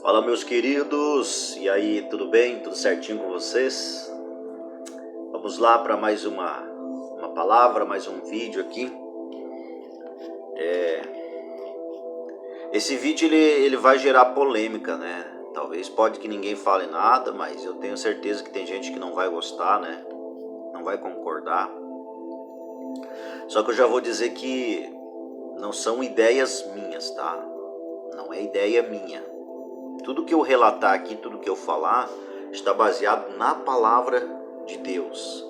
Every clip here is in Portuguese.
Fala, meus queridos, e aí, tudo bem? Tudo certinho com vocês? Vamos lá para mais uma palavra, mais um vídeo aqui. Esse vídeo ele vai gerar polêmica, né? Talvez pode que ninguém fale nada, mas eu tenho certeza que tem gente que não vai gostar, né? Não vai concordar. Só que eu já vou dizer que não são ideias minhas, tá? Não é ideia minha. Tudo que eu relatar aqui, tudo que eu falar, está baseado na palavra de Deus.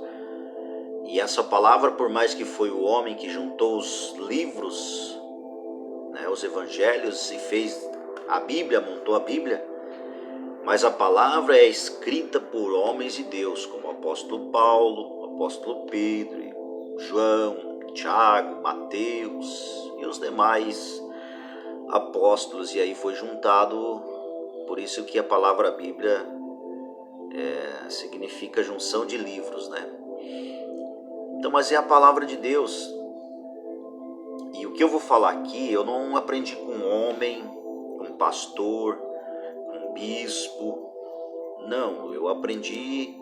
E essa palavra, por mais que foi o homem que juntou os livros, né, os evangelhos, e fez a Bíblia, montou a Bíblia, mas a palavra é escrita por homens de Deus, como o apóstolo Paulo, o apóstolo Pedro, João, Tiago, Mateus e os demais apóstolos. E aí foi juntado. Por isso que a palavra Bíblia significa junção de livros, né? Então, mas é a palavra de Deus. E o que eu vou falar aqui, eu não aprendi com um homem, com um pastor, com um bispo. Não, eu aprendi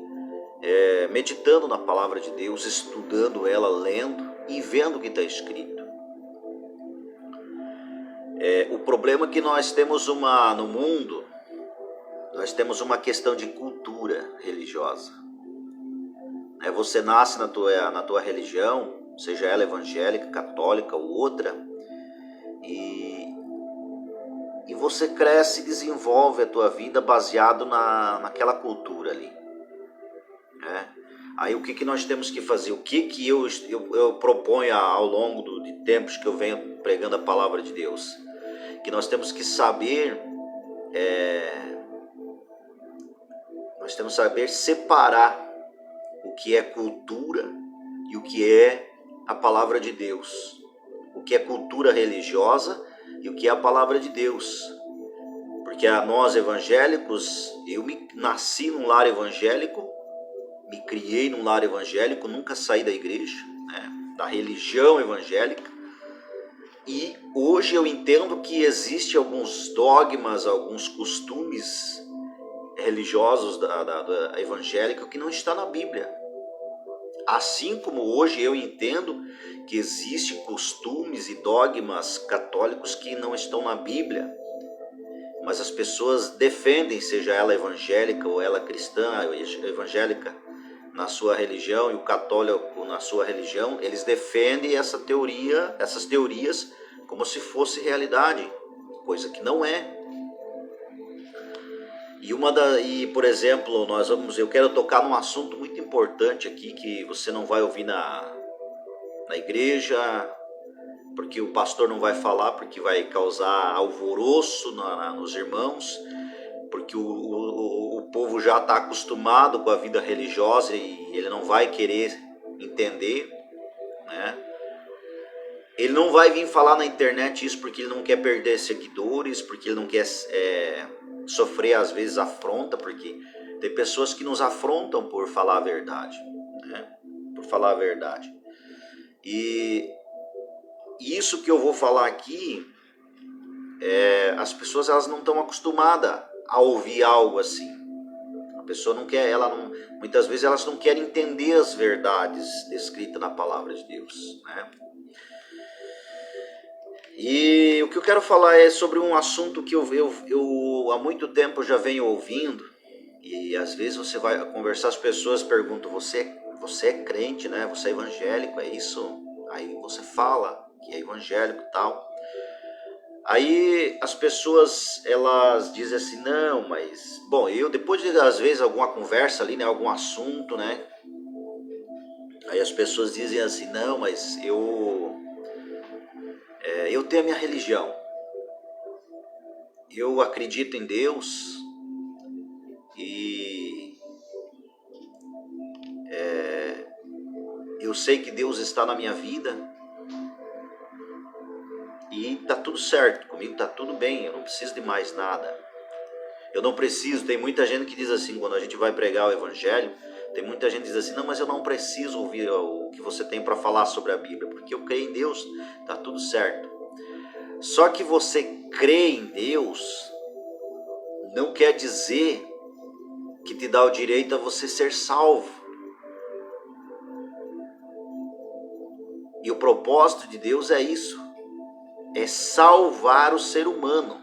meditando na palavra de Deus, estudando ela, lendo e vendo o que está escrito. O problema é que nós temos no mundo, nós temos uma questão de cultura religiosa. Você nasce na tua religião, seja ela evangélica, católica ou outra, e você cresce e desenvolve a tua vida baseado naquela cultura ali. Aí o que nós temos que fazer? O que eu proponho ao longo de tempos que eu venho pregando a palavra de Deus? Que nós temos que saber... Nós temos que saber separar o que é cultura e o que é a palavra de Deus. O que é cultura religiosa e o que é a palavra de Deus. Porque nós evangélicos, eu nasci num lar evangélico, me criei num lar evangélico, nunca saí da igreja, da religião evangélica. E hoje eu entendo que existem alguns dogmas, alguns costumes religiosos da evangélica que não está na Bíblia. Assim como hoje eu entendo que existem costumes e dogmas católicos que não estão na Bíblia, mas as pessoas defendem, seja ela evangélica ou ela cristã, evangélica na sua religião e o católico na sua religião, eles defendem essas teorias como se fosse realidade, coisa que não é. Por exemplo, eu quero tocar num assunto muito importante aqui que você não vai ouvir na igreja, porque o pastor não vai falar, porque vai causar alvoroço nos irmãos, porque o povo já está acostumado com a vida religiosa e ele não vai querer entender, né? Ele não vai vir falar na internet isso porque ele não quer perder seguidores, porque ele não quer sofrer às vezes afronta, porque tem pessoas que nos afrontam por falar a verdade, né? Por falar a verdade. E isso que eu vou falar aqui, as pessoas elas não estão acostumadas a ouvir algo assim. A pessoa não quer, muitas vezes elas não querem entender as verdades descritas na palavra de Deus, né? E o que eu quero falar é sobre um assunto que eu há muito tempo já venho ouvindo. E às vezes você vai conversar, as pessoas perguntam, você é crente, né? Você é evangélico, é isso? Aí você fala que é evangélico e tal. Aí as pessoas, elas dizem assim, não, mas... Bom, depois de às vezes alguma conversa ali, né? Algum assunto, né? Aí as pessoas dizem assim, não, mas eu tenho a minha religião. Eu acredito em Deus e eu sei que Deus está na minha vida e tá tudo certo, comigo tá tudo bem, eu não preciso de mais nada. Eu não preciso, tem muita gente que diz assim, quando a gente vai pregar o evangelho, tem muita gente que diz assim, não, mas eu não preciso ouvir o que você tem para falar sobre a Bíblia, porque eu creio em Deus, tá tudo certo. Só que você crê em Deus não quer dizer que te dá o direito a você ser salvo. E o propósito de Deus é isso, é salvar o ser humano.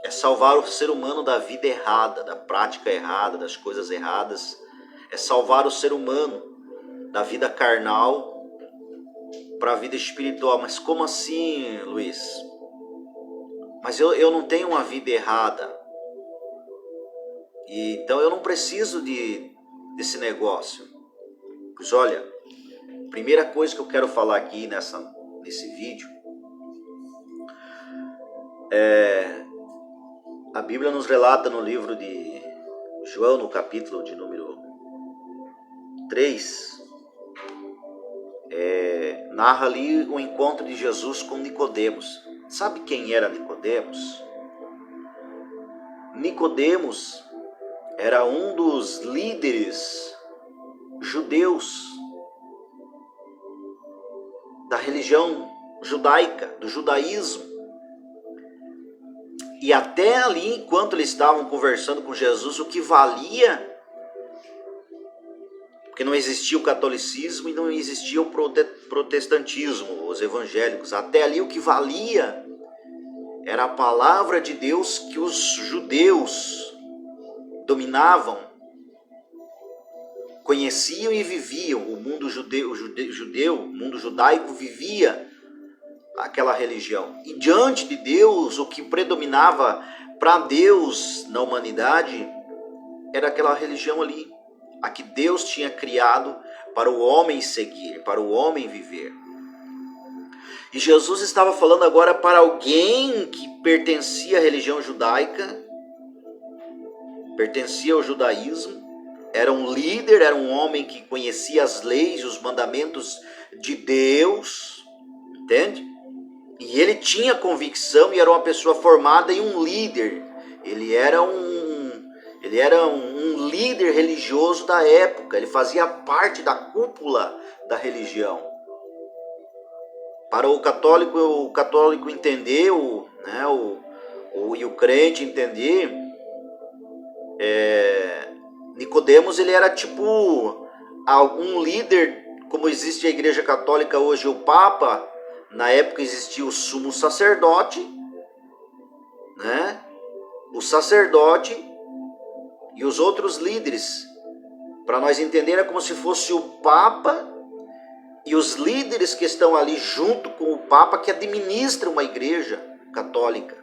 É salvar o ser humano da vida errada, da prática errada, das coisas erradas. É salvar o ser humano da vida carnal para a vida espiritual. Mas como assim, Luiz? Mas eu não tenho uma vida errada. E então eu não preciso desse negócio. Pois olha, primeira coisa que eu quero falar aqui nesse vídeo a Bíblia nos relata no livro de João, no capítulo de número 3, narra ali o encontro de Jesus com Nicodemos. Sabe quem era Nicodemos? Nicodemos era um dos líderes judeus da religião judaica, do judaísmo. E até ali, enquanto eles estavam conversando com Jesus, o que valia, porque não existia o catolicismo e não existia o protestantismo, os evangélicos, até ali o que valia era a palavra de Deus que os judeus dominavam, conheciam e viviam. O mundo judeu, o mundo judaico vivia aquela religião. E diante de Deus, o que predominava para Deus na humanidade era aquela religião ali, a que Deus tinha criado para o homem seguir, para o homem viver. E Jesus estava falando agora para alguém que pertencia à religião judaica, pertencia ao judaísmo, era um líder, era um homem que conhecia as leis, os mandamentos de Deus, entende? E ele tinha convicção e era uma pessoa formada e um líder. Ele era um líder religioso da época. Ele fazia parte da cúpula da religião. Para o católico entender, e o crente entender, Nicodemos ele era tipo um líder, como existe a Igreja Católica hoje, o Papa. Na época existia o sumo sacerdote, né? O sacerdote e os outros líderes. Para nós entender, é como se fosse o Papa e os líderes que estão ali junto com o Papa que administram uma igreja católica.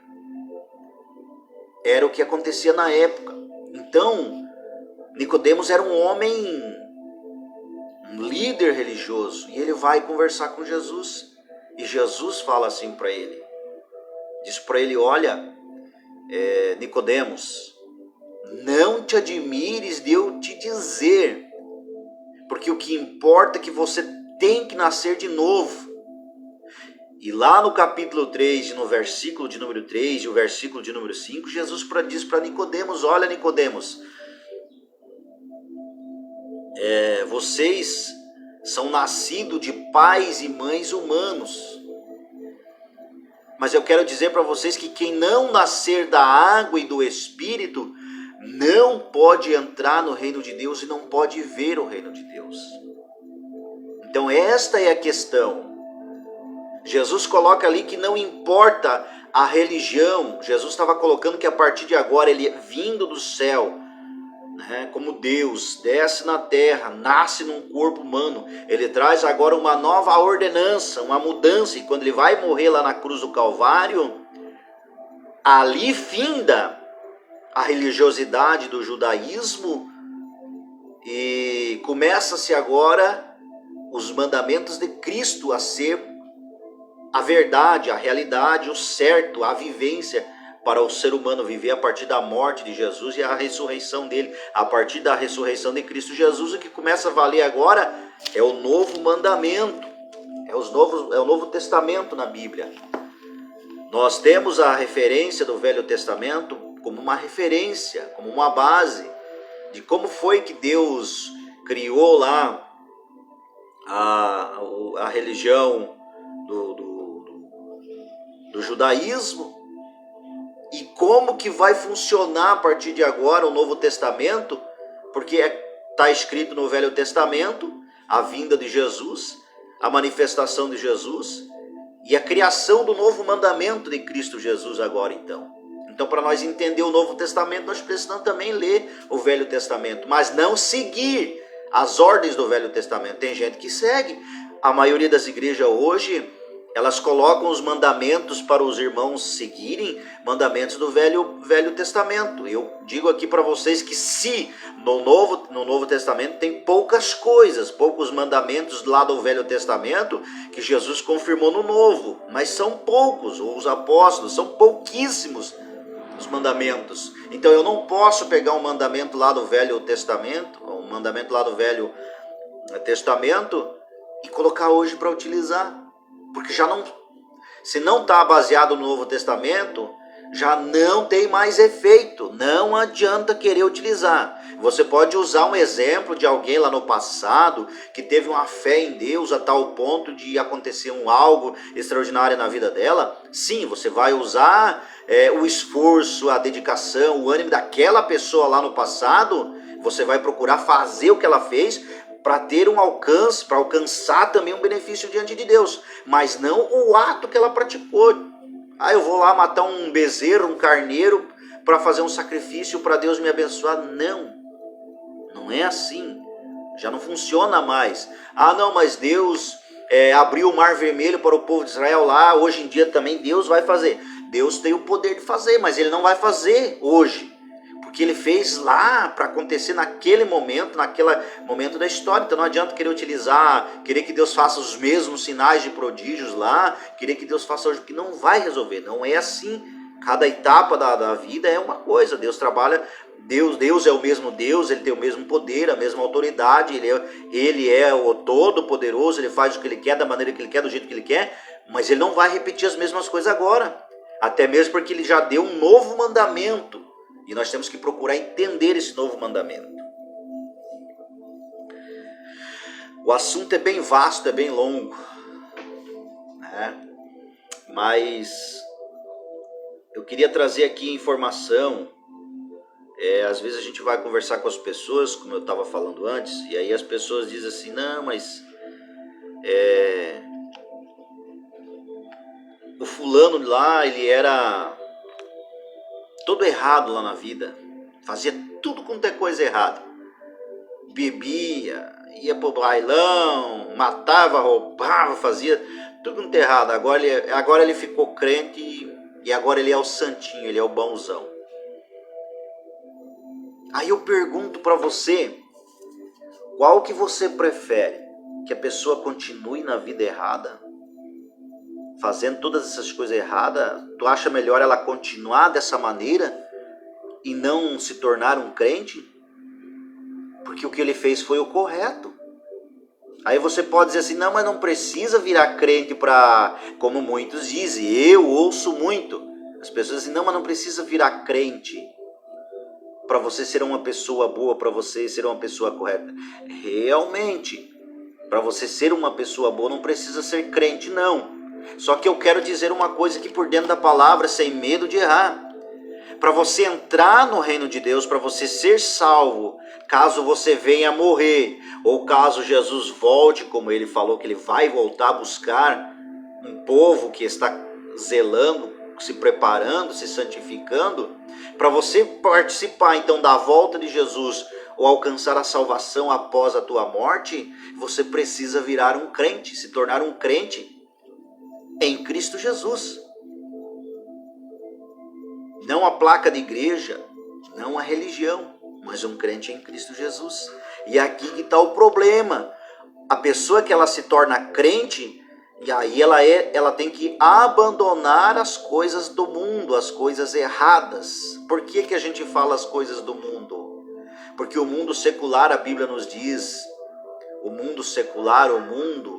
Era o que acontecia na época. Então, Nicodemos era um homem, um líder religioso, e ele vai conversar com Jesus. E Jesus fala assim para ele, diz para ele: olha, Nicodemos, não te admires de eu te dizer, porque o que importa é que você tem que nascer de novo. E lá no capítulo 3, no versículo de número 3 e o versículo de número 5, Jesus diz para Nicodemos: olha, Nicodemos, vocês são nascidos de pais e mães humanos. Mas eu quero dizer para vocês que quem não nascer da água e do Espírito não pode entrar no reino de Deus e não pode ver o reino de Deus. Então esta é a questão. Jesus coloca ali que não importa a religião. Jesus estava colocando que a partir de agora ele vindo do céu, como Deus, desce na terra, nasce num corpo humano. Ele traz agora uma nova ordenança, uma mudança. E quando ele vai morrer lá na cruz do Calvário, ali finda a religiosidade do judaísmo e começa-se agora os mandamentos de Cristo a ser a verdade, a realidade, o certo, a vivência para o ser humano viver a partir da morte de Jesus e a ressurreição dele. A partir da ressurreição de Cristo Jesus, o que começa a valer agora é o novo mandamento, é o Novo Testamento na Bíblia. Nós temos a referência do Velho Testamento como uma referência, como uma base de como foi que Deus criou lá a religião do judaísmo, e como que vai funcionar a partir de agora o Novo Testamento, porque está escrito no Velho Testamento a vinda de Jesus, a manifestação de Jesus e a criação do novo mandamento de Cristo Jesus agora então. Então, para nós entender o Novo Testamento, nós precisamos também ler o Velho Testamento, mas não seguir as ordens do Velho Testamento. Tem gente que segue. A maioria das igrejas hoje, elas colocam os mandamentos para os irmãos seguirem, mandamentos do Velho Testamento. Eu digo aqui para vocês que se no Novo Testamento tem poucas coisas, poucos mandamentos lá do Velho Testamento que Jesus confirmou no Novo, mas são poucos, os apóstolos, são pouquíssimos os mandamentos. Então eu não posso pegar um mandamento lá do Velho Testamento, um mandamento lá do Velho Testamento e colocar hoje para utilizar, porque já não, se não está baseado no Novo Testamento, já não tem mais efeito, não adianta querer utilizar. Você pode usar um exemplo de alguém lá no passado que teve uma fé em Deus a tal ponto de acontecer algo extraordinário na vida dela. Sim, você vai usar o esforço, a dedicação, o ânimo daquela pessoa lá no passado, você vai procurar fazer o que ela fez para ter um alcance, para alcançar também um benefício diante de Deus, mas não o ato que ela praticou. Eu vou lá matar um bezerro, um carneiro, para fazer um sacrifício para Deus me abençoar. Não é assim. Já não funciona mais. Não, mas Deus abriu o Mar Vermelho para o povo de Israel lá. Hoje em dia também Deus vai fazer. Deus tem o poder de fazer, mas Ele não vai fazer hoje. Porque Ele fez lá para acontecer naquele momento da história. Então não adianta querer querer que Deus faça os mesmos sinais de prodígios lá, querer que Deus faça hoje, porque não vai resolver. Não é assim. Cada etapa da vida é uma coisa. Deus trabalha, Deus é o mesmo Deus, Ele tem o mesmo poder, a mesma autoridade, Ele é o Todo-Poderoso, Ele faz o que Ele quer, da maneira que Ele quer, do jeito que Ele quer, mas Ele não vai repetir as mesmas coisas agora. Até mesmo porque Ele já deu um novo mandamento. E nós temos que procurar entender esse novo mandamento. O assunto é bem vasto, é bem longo, né? Mas eu queria trazer aqui informação. Às vezes a gente vai conversar com as pessoas, como eu estava falando antes, e aí as pessoas dizem assim, não, mas o fulano lá, ele era todo errado lá na vida, fazia tudo quanto é coisa errada, bebia, ia pro bailão, matava, roubava, fazia tudo quanto é errado. Agora ele ficou crente e agora ele é o santinho, ele é o bonzão. Aí eu pergunto para você, qual que você prefere? Que a pessoa continue na vida errada, fazendo todas essas coisas erradas? Tu acha melhor ela continuar dessa maneira e não se tornar um crente? Porque o que ele fez foi o correto. Aí você pode dizer assim, não, mas não precisa virar crente para, como muitos dizem, eu ouço muito. As pessoas dizem, não, mas não precisa virar crente para você ser uma pessoa boa, para você ser uma pessoa correta. Realmente, para você ser uma pessoa boa não precisa ser crente, não. Só que eu quero dizer uma coisa aqui por dentro da palavra, sem medo de errar. Para você entrar no reino de Deus, para você ser salvo, caso você venha a morrer, ou caso Jesus volte, como ele falou que ele vai voltar a buscar um povo que está zelando, se preparando, se santificando, para você participar então da volta de Jesus, ou alcançar a salvação após a tua morte, você precisa virar um crente, se tornar um crente em Cristo Jesus. Não a placa de igreja, não a religião, mas um crente em Cristo Jesus. E aqui que está o problema. A pessoa que ela se torna crente, e aí ela tem que abandonar as coisas do mundo, as coisas erradas. Por que a gente fala as coisas do mundo? Porque o mundo secular, a Bíblia nos diz, o mundo secular,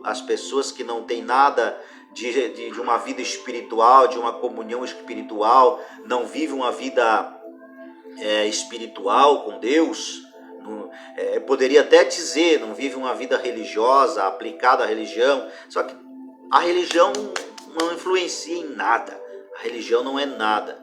as pessoas que não têm nada de uma vida espiritual, de uma comunhão espiritual, não vivem uma vida espiritual com Deus, poderia até dizer, não vive uma vida religiosa, aplicada à religião, só que a religião não influencia em nada, a religião não é nada.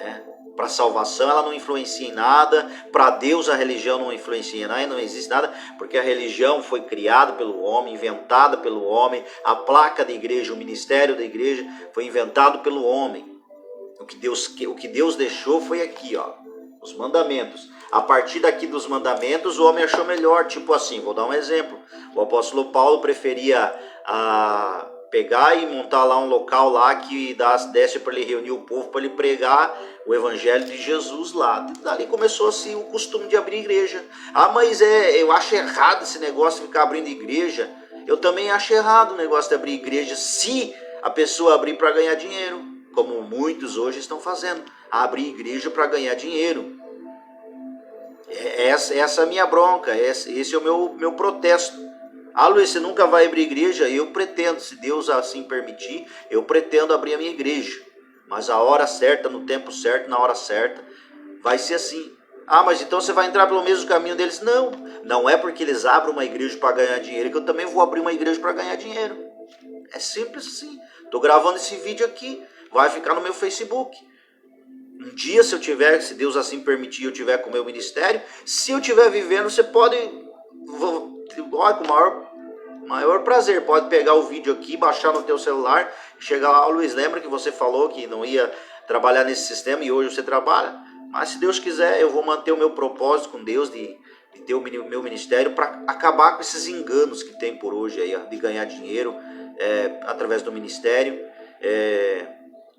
né? Para a salvação ela não influencia em nada, para Deus a religião não influencia em nada, não existe nada, porque a religião foi criada pelo homem, inventada pelo homem, a placa da igreja, o ministério da igreja foi inventado pelo homem. O que Deus deixou foi aqui, ó, os mandamentos. A partir daqui dos mandamentos, o homem achou melhor, tipo assim, vou dar um exemplo. O apóstolo Paulo preferia pegar e montar lá um local lá que desse para ele reunir o povo, para ele pregar o evangelho de Jesus lá. Dali começou assim o costume de abrir igreja. Mas eu acho errado esse negócio de ficar abrindo igreja. Eu também acho errado o negócio de abrir igreja se a pessoa abrir para ganhar dinheiro, como muitos hoje estão fazendo, abrir igreja para ganhar dinheiro. Essa é a minha bronca, esse é o meu protesto. Luiz, você nunca vai abrir igreja? Eu pretendo, se Deus assim permitir, eu pretendo abrir a minha igreja. Mas a hora certa, no tempo certo, na hora certa, vai ser assim. Mas então você vai entrar pelo mesmo caminho deles? Não, não é porque eles abrem uma igreja para ganhar dinheiro que eu também vou abrir uma igreja para ganhar dinheiro. É simples assim. Estou gravando esse vídeo aqui, vai ficar no meu Facebook. Um dia, se Deus assim permitir, eu tiver com o meu ministério, se eu estiver vivendo, você pode, com o maior prazer, pode pegar o vídeo aqui, baixar no teu celular, chegar lá, Luiz, lembra que você falou que não ia trabalhar nesse sistema e hoje você trabalha? Mas se Deus quiser, eu vou manter o meu propósito com Deus de ter o meu ministério para acabar com esses enganos que tem por hoje aí, de ganhar dinheiro através do ministério,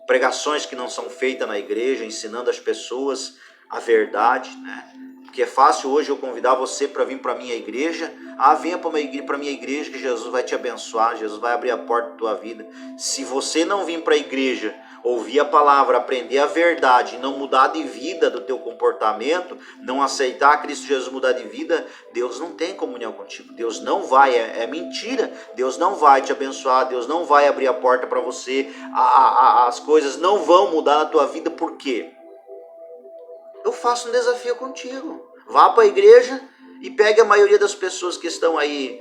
pregações que não são feitas na igreja, ensinando as pessoas a verdade, né? Porque é fácil hoje eu convidar você para vir para a minha igreja. Venha para a minha igreja que Jesus vai te abençoar, Jesus vai abrir a porta da tua vida. Se você não vir para a igreja, ouvir a palavra, aprender a verdade, não mudar de vida do teu comportamento, não aceitar Cristo Jesus mudar de vida, Deus não tem comunhão contigo. Deus não vai, é mentira. Deus não vai te abençoar, Deus não vai abrir a porta para você. As coisas não vão mudar na tua vida, por quê? Eu faço um desafio contigo. Vá para a igreja e pegue a maioria das pessoas que estão aí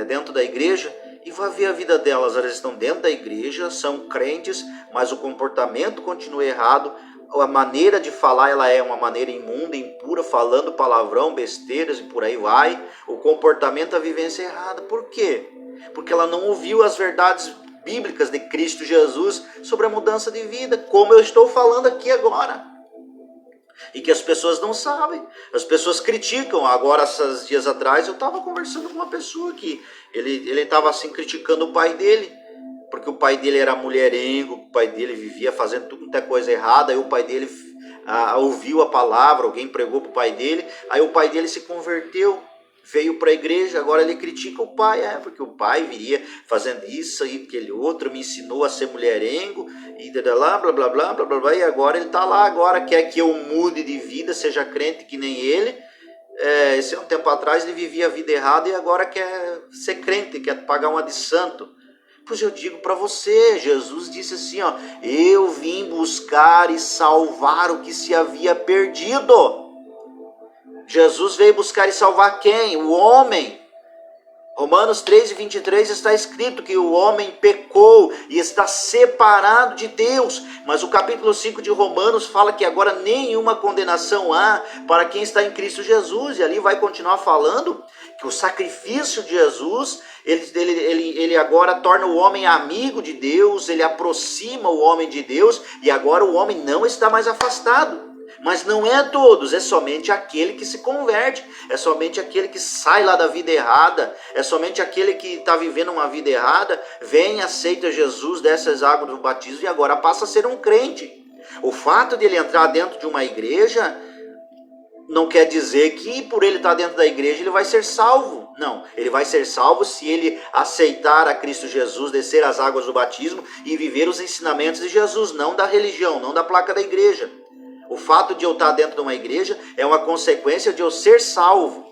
dentro da igreja e vá ver a vida delas. Elas estão dentro da igreja, são crentes, mas o comportamento continua errado. A maneira de falar ela é uma maneira imunda, impura, falando palavrão, besteiras e por aí vai. O comportamento, a vivência é errada. Por quê? Porque ela não ouviu as verdades bíblicas de Cristo Jesus sobre a mudança de vida, como eu estou falando aqui agora. E que as pessoas não sabem, as pessoas criticam. Agora, esses dias atrás, eu estava conversando com uma pessoa que ele estava assim criticando o pai dele, porque o pai dele era mulherengo, o pai dele vivia fazendo muita coisa errada, aí o pai dele ouviu a palavra, alguém pregou para o pai dele, aí o pai dele se converteu, veio para a igreja, agora ele critica o pai, porque o pai viria fazendo isso e aquele outro, me ensinou a ser mulherengo, e blá, blá, blá, blá, blá, blá, blá, e agora ele está lá, agora quer que eu mude de vida, seja crente que nem ele. Esse um tempo atrás ele vivia a vida errada e agora quer ser crente, quer pagar uma de santo. Pois eu digo para você, Jesus disse assim, eu vim buscar e salvar o que se havia perdido. Jesus veio buscar e salvar quem? O homem. Romanos 3:23 está escrito que o homem pecou e está separado de Deus. Mas o capítulo 5 de Romanos fala que agora nenhuma condenação há para quem está em Cristo Jesus. E ali vai continuar falando que o sacrifício de Jesus, ele agora torna o homem amigo de Deus, ele aproxima o homem de Deus e agora o homem não está mais afastado. Mas não é todos, é somente aquele que se converte, é somente aquele que sai lá da vida errada, é somente aquele que está vivendo uma vida errada, vem, aceita Jesus, desce as águas do batismo e agora passa a ser um crente. O fato de ele entrar dentro de uma igreja não quer dizer que por ele estar dentro da igreja ele vai ser salvo. Não, ele vai ser salvo se ele aceitar a Cristo Jesus, descer as águas do batismo e viver os ensinamentos de Jesus, não da religião, não da placa da igreja. O fato de eu estar dentro de uma igreja é uma consequência de eu ser salvo.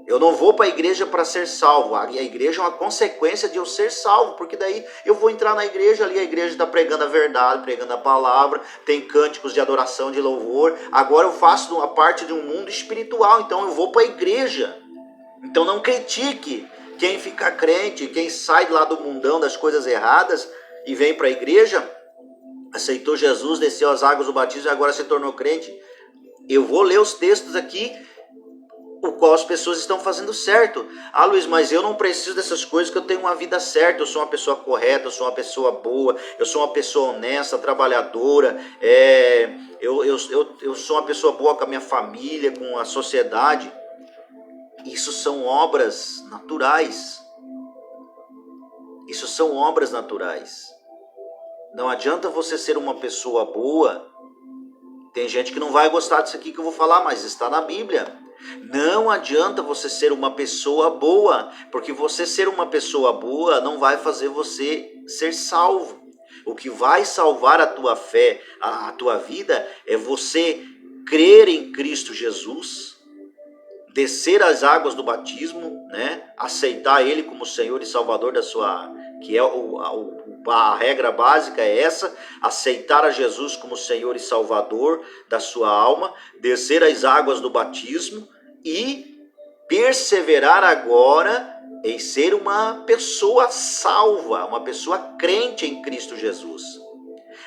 Eu não vou para a igreja para ser salvo. A igreja é uma consequência de eu ser salvo, porque daí eu vou entrar na igreja ali, a igreja está pregando a verdade, pregando a palavra, tem cânticos de adoração, de louvor. Agora eu faço uma parte de um mundo espiritual, então eu vou para a igreja. Então não critique quem fica crente, quem sai lá do mundão das coisas erradas e vem para a igreja. aceitou Jesus, desceu as águas do batismo e agora se tornou crente. Eu vou ler os textos aqui, o qual as pessoas estão fazendo certo. Ah, Luiz, mas eu não preciso dessas coisas, que eu tenho uma vida certa, eu sou uma pessoa correta, eu sou uma pessoa boa, eu sou uma pessoa honesta, trabalhadora, eu sou uma pessoa boa com a minha família, com a sociedade. Isso são obras naturais. Isso são obras naturais. Não adianta você ser uma pessoa boa. Tem gente que não vai gostar disso aqui que eu vou falar, mas está na Bíblia. Não adianta você ser uma pessoa boa, porque você ser uma pessoa boa não vai fazer você ser salvo. O que vai salvar a tua fé, a tua vida, é você crer em Cristo Jesus, descer as águas do batismo, né? Aceitar Ele como Senhor e Salvador da sua... que é a regra básica é essa, aceitar a Jesus como Senhor e Salvador da sua alma, descer as águas do batismo e perseverar agora em ser uma pessoa salva, uma pessoa crente em Cristo Jesus.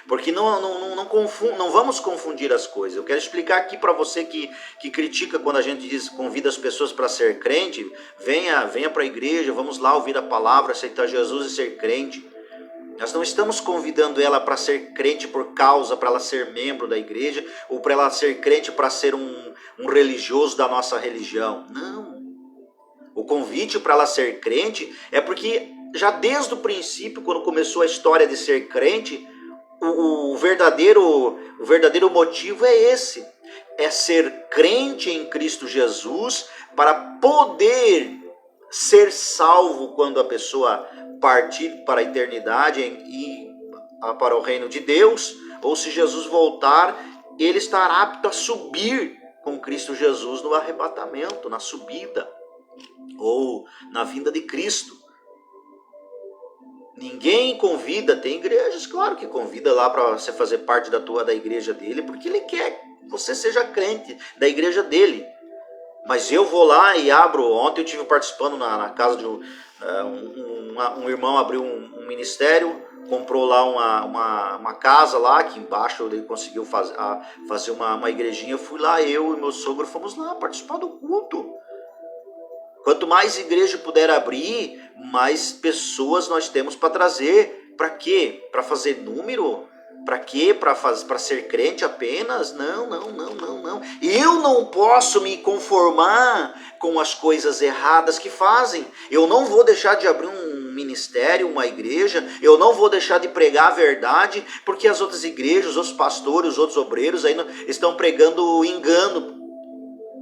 Porque não vamos confundir as coisas. Eu quero explicar aqui para você que critica quando a gente diz, convida as pessoas para ser crente, venha para a igreja, vamos lá ouvir a palavra, aceitar Jesus e ser crente. Nós não estamos convidando ela para ser crente por causa, para ela ser membro da igreja, ou para ela ser crente para ser um religioso da nossa religião. Não. O convite para ela ser crente é porque já desde o princípio, quando começou a história de ser crente, o verdadeiro motivo é esse. É ser crente em Cristo Jesus para poder ser salvo quando a pessoa partir para a eternidade e para o reino de Deus, ou se Jesus voltar, ele estará apto a subir com Cristo Jesus no arrebatamento, na subida, ou na vinda de Cristo. Ninguém convida, tem igrejas, claro que convida lá para você fazer parte da igreja dele, porque ele quer que você seja crente da igreja dele. Mas eu vou lá e abro. Ontem eu estive participando na casa de um irmão, abriu um ministério, comprou lá uma casa lá, que embaixo ele conseguiu fazer uma igrejinha. Eu fui lá, eu e meu sogro fomos lá participar do culto. Quanto mais igreja puder abrir, mais pessoas nós temos para trazer. Para quê? Para fazer número? Para quê? Para ser crente apenas? Não. Eu não posso me conformar com as coisas erradas que fazem. Eu não vou deixar de abrir um ministério, uma igreja. Eu não vou deixar de pregar a verdade, porque as outras igrejas, os outros pastores, os outros obreiros aí estão pregando engano.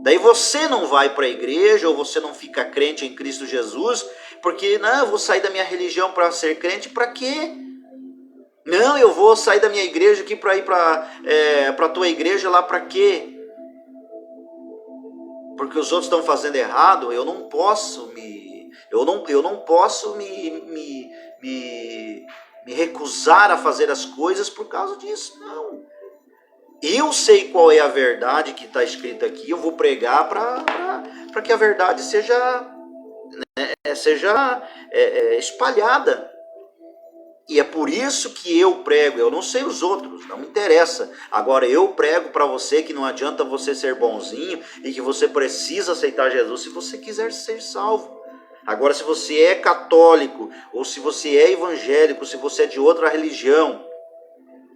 Daí você não vai para a igreja, ou você não fica crente em Cristo Jesus, porque não, eu vou sair da minha religião para ser crente, para quê? Não, eu vou sair da minha igreja aqui para ir para a tua igreja lá, para quê? Porque os outros estão fazendo errado, eu não posso me recusar a fazer as coisas por causa disso, não. Eu sei qual é a verdade que está escrita aqui, eu vou pregar para que a verdade seja espalhada. E é por isso que eu prego. Eu não sei os outros, não me interessa. Agora eu prego para você que não adianta você ser bonzinho e que você precisa aceitar Jesus se você quiser ser salvo. Agora, se você é católico, ou se você é evangélico, se você é de outra religião,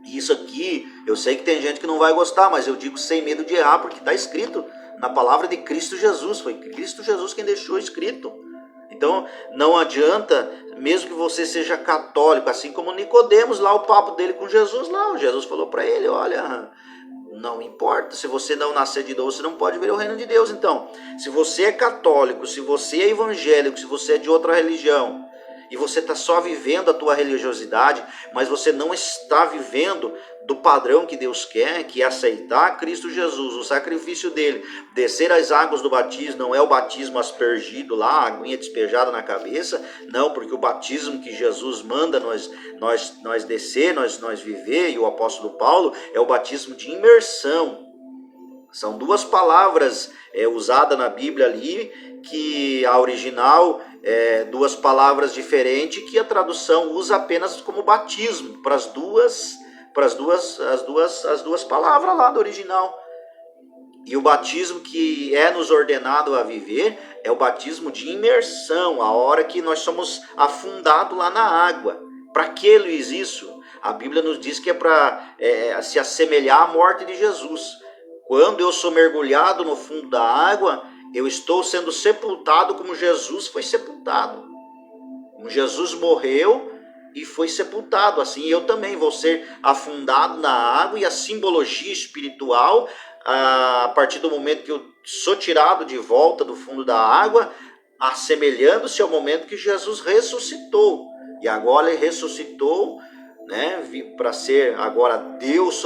isso aqui, eu sei que tem gente que não vai gostar, mas eu digo sem medo de errar, porque está escrito na palavra de Cristo Jesus. Foi Cristo Jesus quem deixou escrito. Então, não adianta, mesmo que você seja católico, assim como Nicodemos, lá o papo dele com Jesus, lá, Jesus falou para ele, olha, não importa, se você não nascer de novo, você não pode ver o reino de Deus. Então, se você é católico, se você é evangélico, se você é de outra religião, e você está só vivendo a tua religiosidade, mas você não está vivendo do padrão que Deus quer, que é aceitar Cristo Jesus, o sacrifício dele, descer as águas do batismo, não é o batismo aspergido lá, a aguinha despejada na cabeça, não, porque o batismo que Jesus manda nós descer, nós viver, e o apóstolo Paulo, é o batismo de imersão. São duas palavras usadas na Bíblia ali, que a original duas palavras diferentes, que a tradução usa apenas como batismo, para as duas para as duas palavras lá do original. E o batismo que é nos ordenado a viver é o batismo de imersão, a hora que nós somos afundados lá na água. Para que, Luiz, isso? A Bíblia nos diz que é para se assemelhar à morte de Jesus. Quando eu sou mergulhado no fundo da água, eu estou sendo sepultado como Jesus foi sepultado. Como Jesus morreu e foi sepultado, assim eu também vou ser afundado na água. E a simbologia espiritual, a partir do momento que eu sou tirado de volta do fundo da água, assemelhando-se ao momento que Jesus ressuscitou. E agora ele ressuscitou, né, para ser agora Deus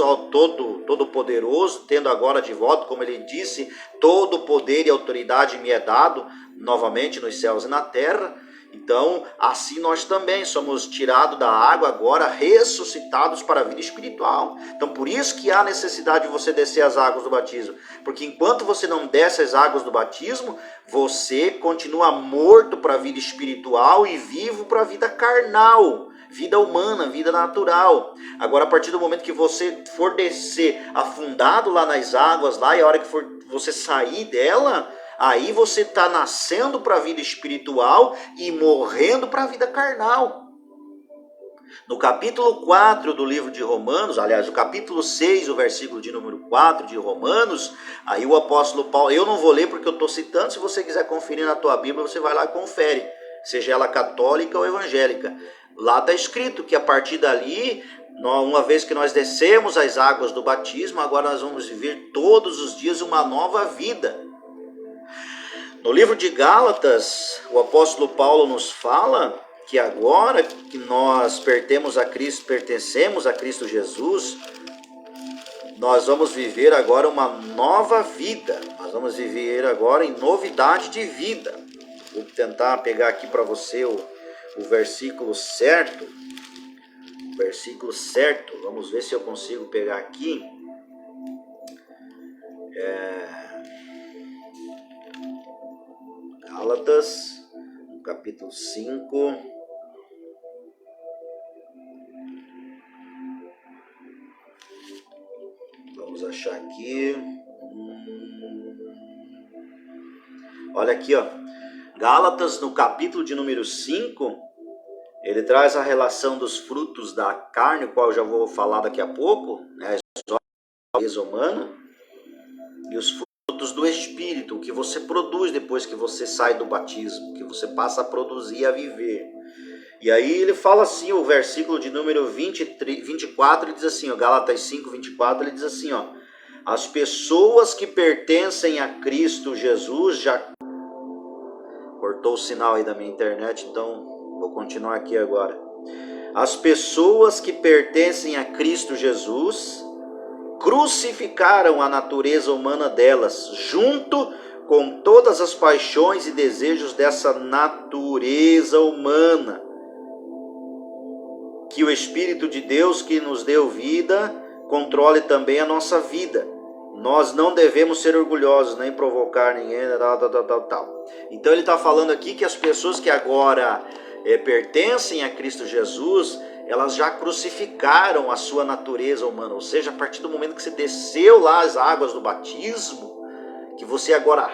todo-poderoso, tendo agora de volta, como ele disse, todo poder e autoridade me é dado novamente nos céus e na terra. Então, assim nós também somos tirados da água agora, ressuscitados para a vida espiritual. Então, por isso que há necessidade de você descer as águas do batismo. Porque enquanto você não desce as águas do batismo, você continua morto para a vida espiritual e vivo para a vida carnal, vida humana, vida natural. Agora, a partir do momento que você for descer afundado lá nas águas, lá, e a hora que for você sair dela, aí você está nascendo para a vida espiritual e morrendo para a vida carnal. No capítulo 4 do livro de Romanos, aliás, o capítulo 6, o versículo de número 4 de Romanos, aí o apóstolo Paulo, eu não vou ler porque eu estou citando, se você quiser conferir na tua Bíblia, você vai lá e confere, seja ela católica ou evangélica. Lá está escrito que a partir dali, uma vez que nós descemos as águas do batismo, agora nós vamos viver todos os dias uma nova vida. No livro de Gálatas, o apóstolo Paulo nos fala que agora que nós pertencemos a Cristo Jesus, nós vamos viver agora uma nova vida. Nós vamos viver agora em novidade de vida. Vou tentar pegar aqui para você o versículo certo. Vamos ver se eu consigo pegar aqui. Gálatas, no capítulo 5. Vamos achar aqui. Olha aqui, ó. Gálatas, no capítulo de número 5, ele traz a relação dos frutos da carne, o qual eu já vou falar daqui a pouco, né? A natureza humana, e os frutos do Espírito, que você produz depois que você sai do batismo, que você passa a produzir e a viver. E aí ele fala assim, o versículo de número 24, ele diz assim, ó, Gálatas 5, 24, ele diz assim, ó, as pessoas que pertencem a Cristo Jesus já... Cortou o sinal aí da minha internet, então vou continuar aqui agora. As pessoas que pertencem a Cristo Jesus crucificaram a natureza humana delas, junto com todas as paixões e desejos dessa natureza humana. Que o Espírito de Deus que nos deu vida controle também a nossa vida. Nós não devemos ser orgulhosos, nem provocar ninguém, tal. Então ele está falando aqui que as pessoas que agora pertencem a Cristo Jesus, elas já crucificaram a sua natureza humana. Ou seja, a partir do momento que você desceu lá as águas do batismo, que você agora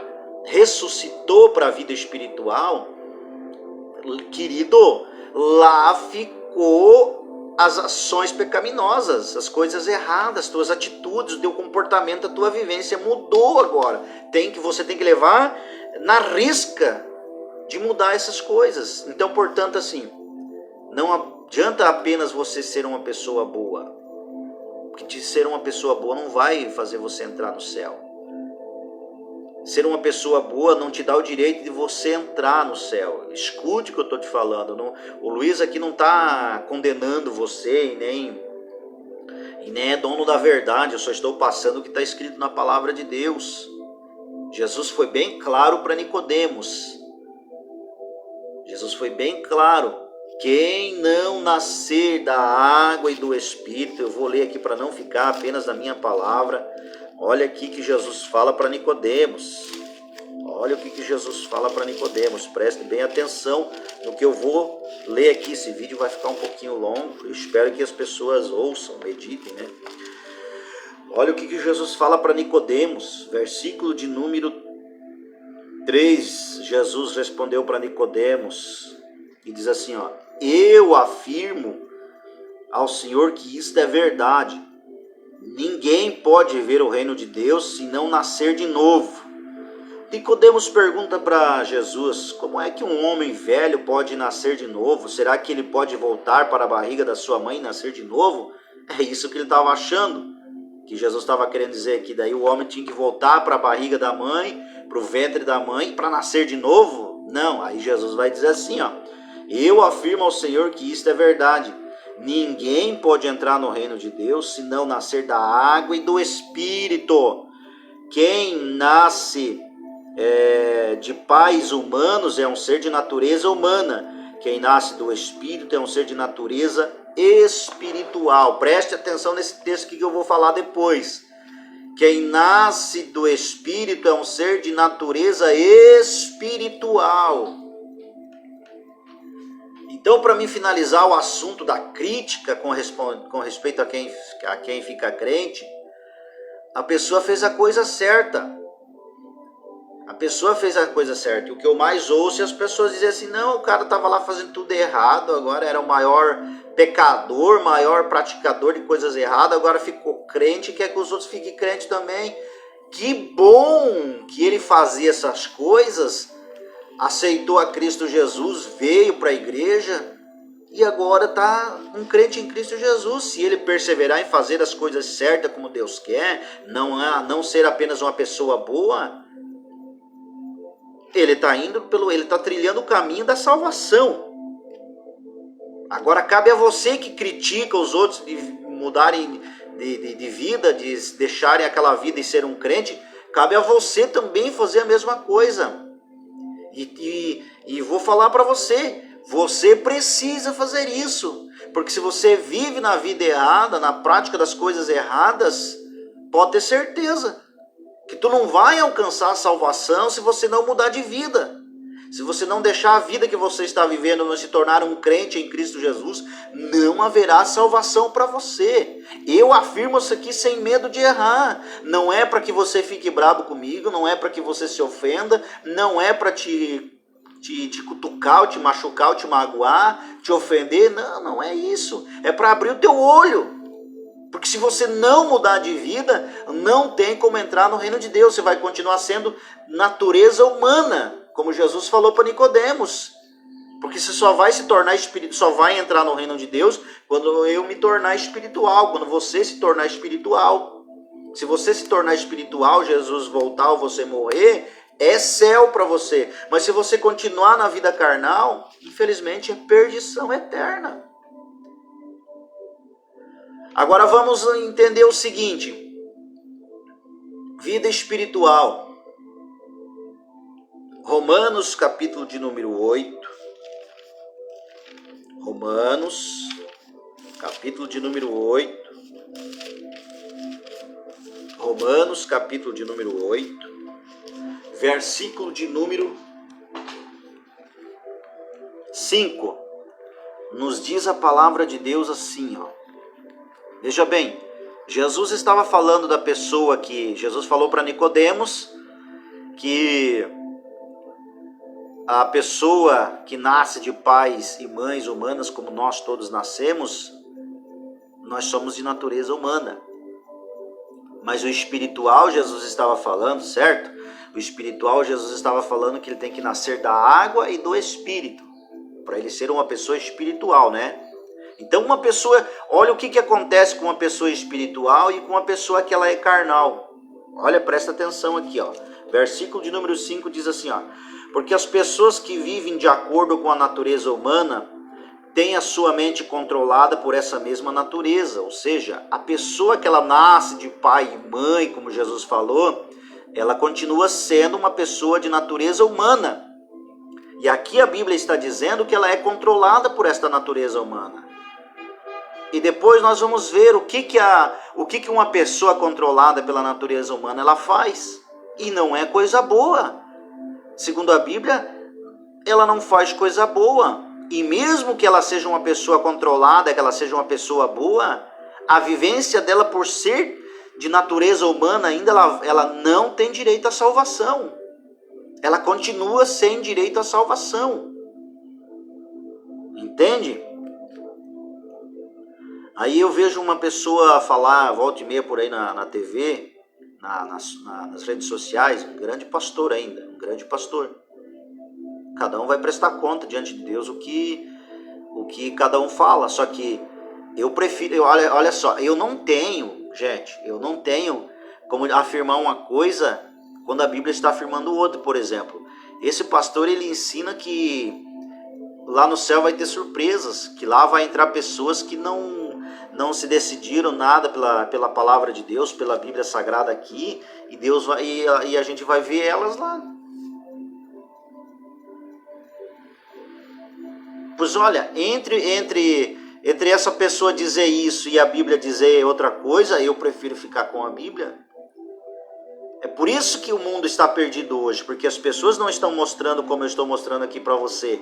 ressuscitou para a vida espiritual, querido, lá ficou as ações pecaminosas, as coisas erradas, as tuas atitudes, o teu comportamento, a tua vivência mudou agora. Você tem que levar na risca de mudar essas coisas. Então, portanto, assim, não adianta apenas você ser uma pessoa boa, porque de ser uma pessoa boa não vai fazer você entrar no céu. Ser uma pessoa boa não te dá o direito de você entrar no céu. Escute o que eu estou te falando. O Luiz aqui não está condenando você e nem é dono da verdade. Eu só estou passando o que está escrito na palavra de Deus. Jesus foi bem claro para Nicodemos. Jesus foi bem claro. Quem não nascer da água e do Espírito, eu vou ler aqui para não ficar apenas na minha palavra. Olha aqui que Jesus fala para Nicodemos. Olha o que Jesus fala para Nicodemos. Preste bem atenção no que eu vou ler aqui. Esse vídeo vai ficar um pouquinho longo. Eu espero que as pessoas ouçam, meditem, né? Olha o que Jesus fala para Nicodemos. Versículo de número 3. Jesus respondeu para Nicodemos e diz assim, ó: eu afirmo ao Senhor que isto é verdade. Ninguém pode ver o reino de Deus se não nascer de novo. Nicodemos pergunta para Jesus: como é que um homem velho pode nascer de novo? Será que ele pode voltar para a barriga da sua mãe e nascer de novo? É isso que ele estava achando, que Jesus estava querendo dizer, que daí o homem tinha que voltar para a barriga da mãe, para o ventre da mãe, para nascer de novo? Não, aí Jesus vai dizer assim, ó: eu afirmo ao Senhor que isto é verdade. Ninguém pode entrar no reino de Deus se não nascer da água e do Espírito. Quem nasce de pais humanos é um ser de natureza humana. Quem nasce do Espírito é um ser de natureza espiritual. Preste atenção nesse texto que eu vou falar depois. Quem nasce do Espírito é um ser de natureza espiritual. Então, para mim finalizar o assunto da crítica com respeito a quem fica crente, a pessoa fez a coisa certa. A pessoa fez a coisa certa. E o que eu mais ouço é as pessoas dizerem assim: não, o cara estava lá fazendo tudo errado, agora era o maior pecador, maior praticador de coisas erradas, agora ficou crente e quer que os outros fiquem crentes também. Que bom que ele fazia essas coisas, aceitou a Cristo Jesus, veio para a igreja e agora está um crente em Cristo Jesus. Se ele perseverar em fazer as coisas certas como Deus quer, não ser apenas uma pessoa boa, ele está trilhando o caminho da salvação. Agora cabe a você que critica os outros de mudarem de vida, de deixarem aquela vida e ser um crente, cabe a você também fazer a mesma coisa. E vou falar para você, você precisa fazer isso, porque se você vive na vida errada, na prática das coisas erradas, pode ter certeza que tu não vai alcançar a salvação se você não mudar de vida. Se você não deixar a vida que você está vivendo, não se tornar um crente em Cristo Jesus, não haverá salvação para você. Eu afirmo isso aqui sem medo de errar. Não é para que você fique bravo comigo, não é para que você se ofenda, não é para te cutucar, ou te machucar, ou te magoar, te ofender. Não é isso. É para abrir o teu olho. Porque se você não mudar de vida, não tem como entrar no reino de Deus. Você vai continuar sendo natureza humana, como Jesus falou para Nicodemos. Porque você só vai se tornar só vai entrar no reino de Deus quando eu me tornar espiritual, quando você se tornar espiritual. Se você se tornar espiritual, Jesus voltar ou você morrer, é céu para você. Mas se você continuar na vida carnal, infelizmente é perdição eterna. Agora vamos entender o seguinte: vida espiritual. Romanos, capítulo de número 8. Romanos, capítulo de número 8. Romanos, capítulo de número 8. Versículo de número 5. Nos diz a palavra de Deus assim, ó. Veja bem, Jesus estava falando da pessoa que... Jesus falou para Nicodemos que a pessoa que nasce de pais e mães humanas, como nós todos nascemos, nós somos de natureza humana. Mas o espiritual, Jesus estava falando, certo? O espiritual, Jesus estava falando que ele tem que nascer da água e do Espírito, para ele ser uma pessoa espiritual, né? Então uma pessoa, olha o que acontece com uma pessoa espiritual e com uma pessoa que ela é carnal. Olha, presta atenção aqui, ó. Versículo de número 5 diz assim, ó: porque as pessoas que vivem de acordo com a natureza humana têm a sua mente controlada por essa mesma natureza. Ou seja, a pessoa que ela nasce de pai e mãe, como Jesus falou, ela continua sendo uma pessoa de natureza humana. E aqui a Bíblia está dizendo que ela é controlada por esta natureza humana. E depois nós vamos ver o que uma pessoa controlada pela natureza humana ela faz. E não é coisa boa. segundo a Bíblia, ela não faz coisa boa. E mesmo que ela seja uma pessoa controlada, que ela seja uma pessoa boa, a vivência dela, por ser de natureza humana, ainda ela não tem direito à salvação. Ela continua sem direito à salvação. Entende? Aí eu vejo uma pessoa falar, volta e meia por aí na TV, nas redes sociais, um grande pastor ainda, um grande pastor. Cada um vai prestar conta diante de Deus o que cada um fala. Só que eu prefiro, olha só, eu não tenho como afirmar uma coisa quando a Bíblia está afirmando outra. Por exemplo, esse pastor, ele ensina que lá no céu vai ter surpresas, que lá vai entrar pessoas que não se decidiram nada pela palavra de Deus, pela Bíblia Sagrada aqui, e a gente vai ver elas lá. Pois olha, entre essa pessoa dizer isso e a Bíblia dizer outra coisa, eu prefiro ficar com a Bíblia. É por isso que o mundo está perdido hoje, porque as pessoas não estão mostrando como eu estou mostrando aqui para você.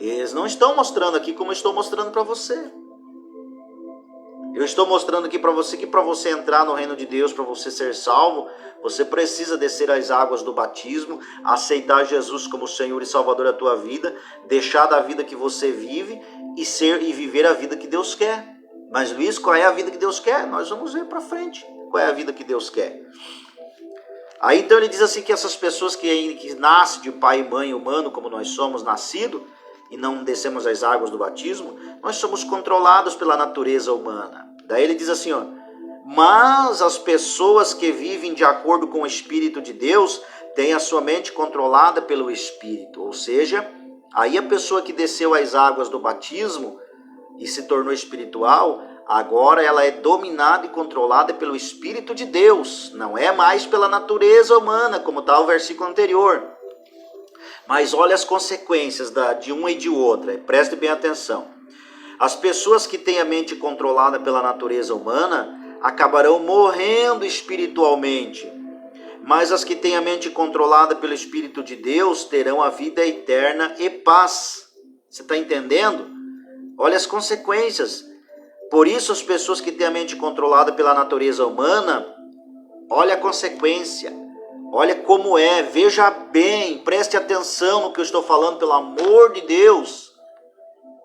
Eles não estão mostrando aqui como eu estou mostrando para você. Eu estou mostrando aqui para você que para você entrar no reino de Deus, para você ser salvo, você precisa descer as águas do batismo, aceitar Jesus como Senhor e Salvador da tua vida, deixar da vida que você vive e viver a vida que Deus quer. Mas Luiz, qual é a vida que Deus quer? Nós vamos ver para frente qual é a vida que Deus quer. Aí então ele diz assim que essas pessoas que nascem de pai e mãe humano, como nós somos nascidos, e não descemos as águas do batismo, nós somos controlados pela natureza humana. Daí ele diz assim, mas as pessoas que vivem de acordo com o Espírito de Deus têm a sua mente controlada pelo Espírito. Ou seja, aí a pessoa que desceu as águas do batismo e se tornou espiritual, agora ela é dominada e controlada pelo Espírito de Deus. Não é mais pela natureza humana, como está o versículo anterior. Mas olha as consequências de uma e de outra, preste bem atenção. As pessoas que têm a mente controlada pela natureza humana acabarão morrendo espiritualmente, mas as que têm a mente controlada pelo Espírito de Deus terão a vida eterna e paz. Você está entendendo? Olha as consequências. Por isso as pessoas que têm a mente controlada pela natureza humana, olha a consequência. Olha como é, veja bem, preste atenção no que eu estou falando, pelo amor de Deus.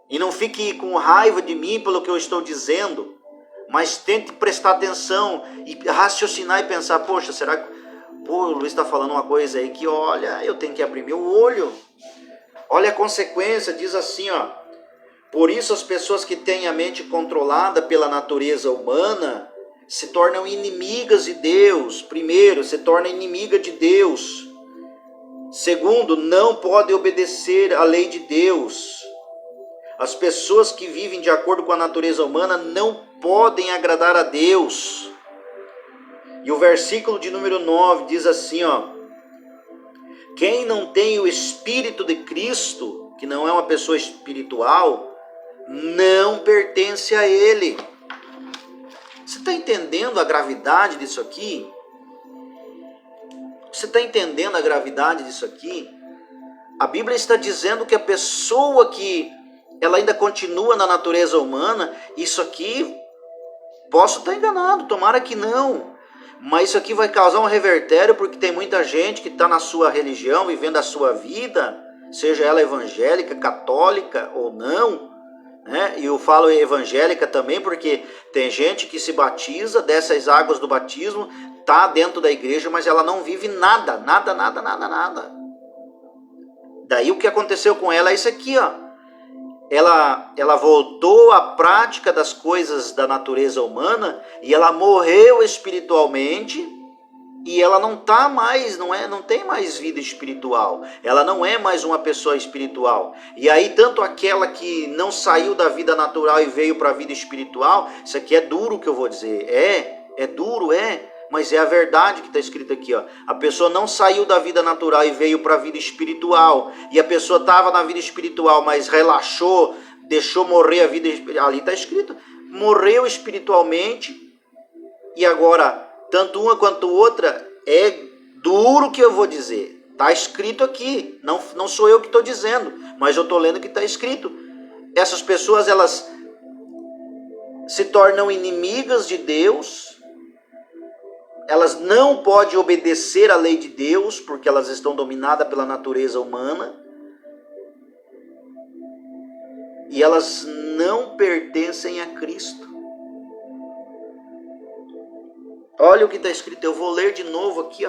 E não fique com raiva de mim pelo que eu estou dizendo, mas tente prestar atenção e raciocinar e pensar, poxa, será que o Luiz está falando uma coisa aí que, olha, eu tenho que abrir meu olho. Olha a consequência, diz assim, por isso as pessoas que têm a mente controlada pela natureza humana se tornam inimigas de Deus. Primeiro, se torna inimiga de Deus. Segundo, não pode obedecer à lei de Deus. As pessoas que vivem de acordo com a natureza humana não podem agradar a Deus. E o versículo de número 9 diz assim, quem não tem o Espírito de Cristo, que não é uma pessoa espiritual, não pertence a Ele. Você está entendendo a gravidade disso aqui? Você está entendendo a gravidade disso aqui? A Bíblia está dizendo que a pessoa que ela ainda continua na natureza humana, isso aqui, posso estar enganado, tomara que não, mas isso aqui vai causar um revertério, porque tem muita gente que está na sua religião, vivendo a sua vida, seja ela evangélica, católica ou não, né? E eu falo evangélica também porque tem gente que se batiza, desce as águas do batismo, está dentro da igreja, mas ela não vive nada. Daí o que aconteceu com ela é isso aqui, Ela voltou à prática das coisas da natureza humana e ela morreu espiritualmente e ela não tá mais, não tem mais vida espiritual. Ela não é mais uma pessoa espiritual. E aí tanto aquela que não saiu da vida natural e veio para a vida espiritual, isso aqui é duro o que eu vou dizer. É duro, mas é a verdade que está escrito aqui, A pessoa não saiu da vida natural e veio para a vida espiritual. E a pessoa estava na vida espiritual, mas relaxou, deixou morrer a vida espiritual. Ali está escrito, morreu espiritualmente. E agora, tanto uma quanto outra é duro que eu vou dizer. Está escrito aqui, não sou eu que estou dizendo, mas eu estou lendo o que está escrito. Essas pessoas, elas se tornam inimigas de Deus, elas não podem obedecer à lei de Deus, porque elas estão dominadas pela natureza humana, e elas não pertencem a Cristo. Olha o que está escrito, eu vou ler de novo aqui,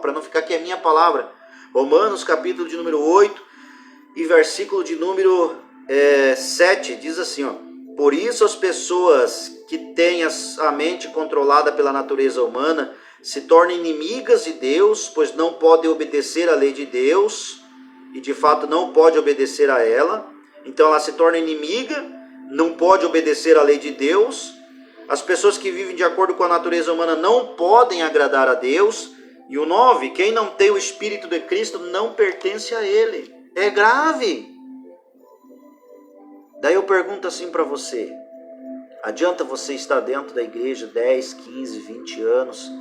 para não ficar que é minha palavra. Romanos capítulo de número 8 e versículo de número 7, diz assim, por isso as pessoas que têm a mente controlada pela natureza humana se tornam inimigas de Deus, pois não podem obedecer à lei de Deus, e de fato não pode obedecer a ela. Então ela se torna inimiga, não pode obedecer à lei de Deus. As pessoas que vivem de acordo com a natureza humana não podem agradar a Deus. E o 9, quem não tem o Espírito de Cristo não pertence a Ele. É grave. Daí eu pergunto assim para você, adianta você estar dentro da igreja 10, 15, 20 anos,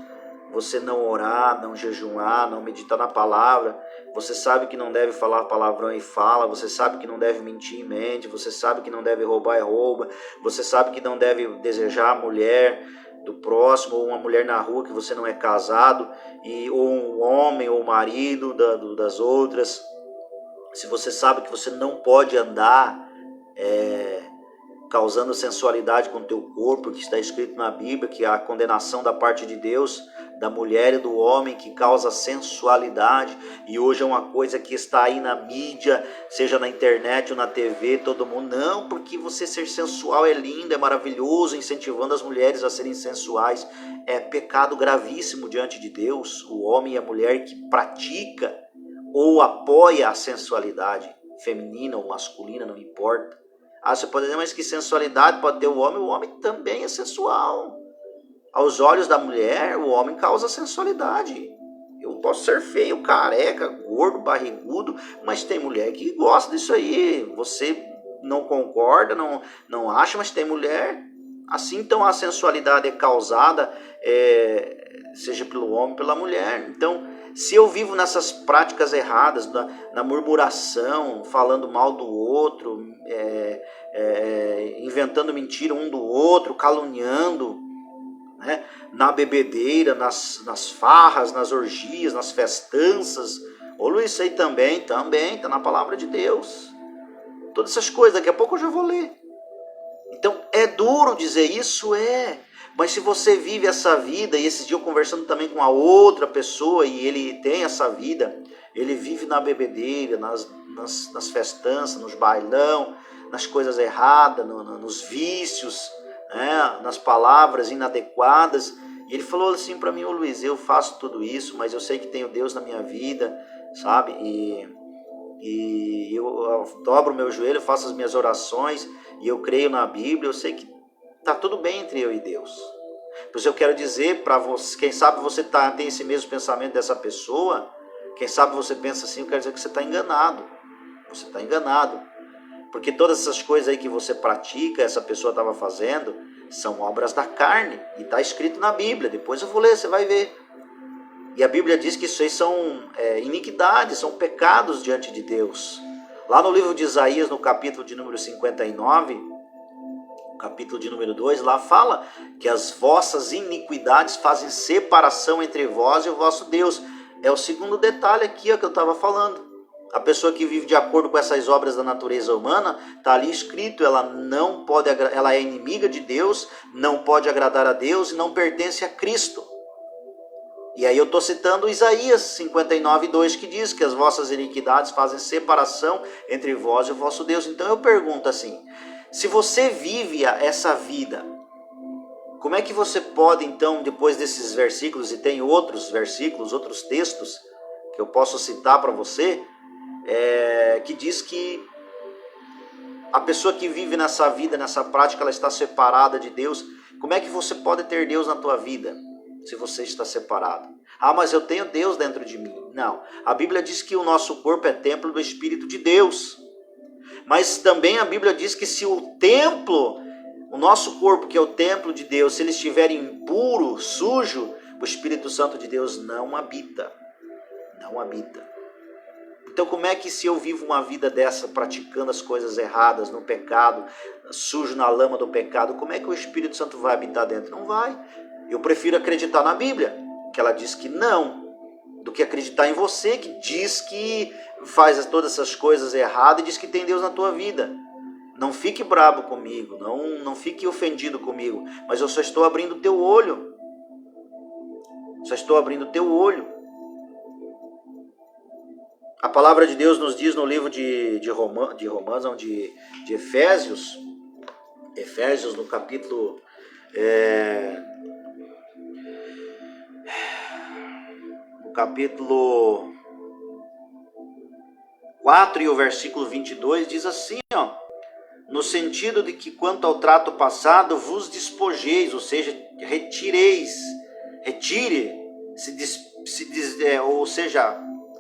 você não orar, não jejuar, não meditar na palavra, você sabe que não deve falar palavrão e fala, você sabe que não deve mentir e mente, você sabe que não deve roubar e rouba, você sabe que não deve desejar a mulher do próximo, ou uma mulher na rua que você não é casado, ou um homem ou marido das outras. Se você sabe que você não pode andar causando sensualidade com o teu corpo, que está escrito na Bíblia, que a condenação da parte de Deus, da mulher e do homem que causa sensualidade, e hoje é uma coisa que está aí na mídia, seja na internet ou na TV, todo mundo, não, porque você ser sensual é lindo, é maravilhoso, incentivando as mulheres a serem sensuais, é pecado gravíssimo diante de Deus, o homem e a mulher que pratica ou apoia a sensualidade, feminina ou masculina, não importa. Você pode dizer, mas que sensualidade pode ter o homem também é sensual. Aos olhos da mulher, o homem causa sensualidade. Eu posso ser feio, careca, gordo, barrigudo, mas tem mulher que gosta disso aí. Você não concorda, não acha, mas tem mulher. Assim, então, a sensualidade é causada, seja pelo homem ou pela mulher. Então, se eu vivo nessas práticas erradas, na murmuração, falando mal do outro, inventando mentira um do outro, caluniando, né, na bebedeira, nas farras, nas orgias, nas festanças, Luiz, isso aí também está na palavra de Deus. Todas essas coisas, daqui a pouco eu já vou ler. Então, é duro dizer isso, mas se você vive essa vida, e esse dia eu conversando também com a outra pessoa, e ele tem essa vida, ele vive na bebedeira, nas festanças, nos bailão, nas coisas erradas, nos vícios, né, nas palavras inadequadas, e ele falou assim para mim, Luiz, eu faço tudo isso, mas eu sei que tenho Deus na minha vida, sabe, e eu dobro o meu joelho, faço as minhas orações, e eu creio na Bíblia, eu sei que está tudo bem entre eu e Deus. Por isso eu quero dizer para você, quem sabe você tem esse mesmo pensamento dessa pessoa, quem sabe você pensa assim, eu quero dizer que você está enganado. Você está enganado. Porque todas essas coisas aí que você pratica, essa pessoa estava fazendo, são obras da carne. E está escrito na Bíblia, depois eu vou ler, você vai ver. E a Bíblia diz que isso aí são iniquidades, são pecados diante de Deus. Lá no livro de Isaías, no capítulo de número 59, capítulo de número 2, lá fala que as vossas iniquidades fazem separação entre vós e o vosso Deus. É o segundo detalhe aqui que eu estava falando. A pessoa que vive de acordo com essas obras da natureza humana, está ali escrito, ela não pode, ela é inimiga de Deus, não pode agradar a Deus e não pertence a Cristo. E aí eu estou citando Isaías 59, 2, que diz que as vossas iniquidades fazem separação entre vós e o vosso Deus. Então eu pergunto assim, se você vive essa vida, como é que você pode então, depois desses versículos, e tem outros versículos, outros textos, que eu posso citar para você, que diz que a pessoa que vive nessa vida, nessa prática, ela está separada de Deus. Como é que você pode ter Deus na tua vida se você está separado? Mas eu tenho Deus dentro de mim. Não, a Bíblia diz que o nosso corpo é templo do Espírito de Deus. Mas também a Bíblia diz que se o templo, o nosso corpo, que é o templo de Deus, se ele estiver impuro, sujo, o Espírito Santo de Deus não habita. Não habita. Então como é que se eu vivo uma vida dessa, praticando as coisas erradas, no pecado, sujo na lama do pecado, como é que o Espírito Santo vai habitar dentro? Não vai. Eu prefiro acreditar na Bíblia, que ela diz que não, do que acreditar em você, que diz que faz todas essas coisas erradas e diz que tem Deus na tua vida. Não fique bravo comigo, não fique ofendido comigo, mas eu só estou abrindo o teu olho. Só estou abrindo o teu olho. A palavra de Deus nos diz no livro de Efésios, no capítulo capítulo 4 e o versículo 22 diz assim, no sentido de que quanto ao trato passado vos despojeis, ou seja,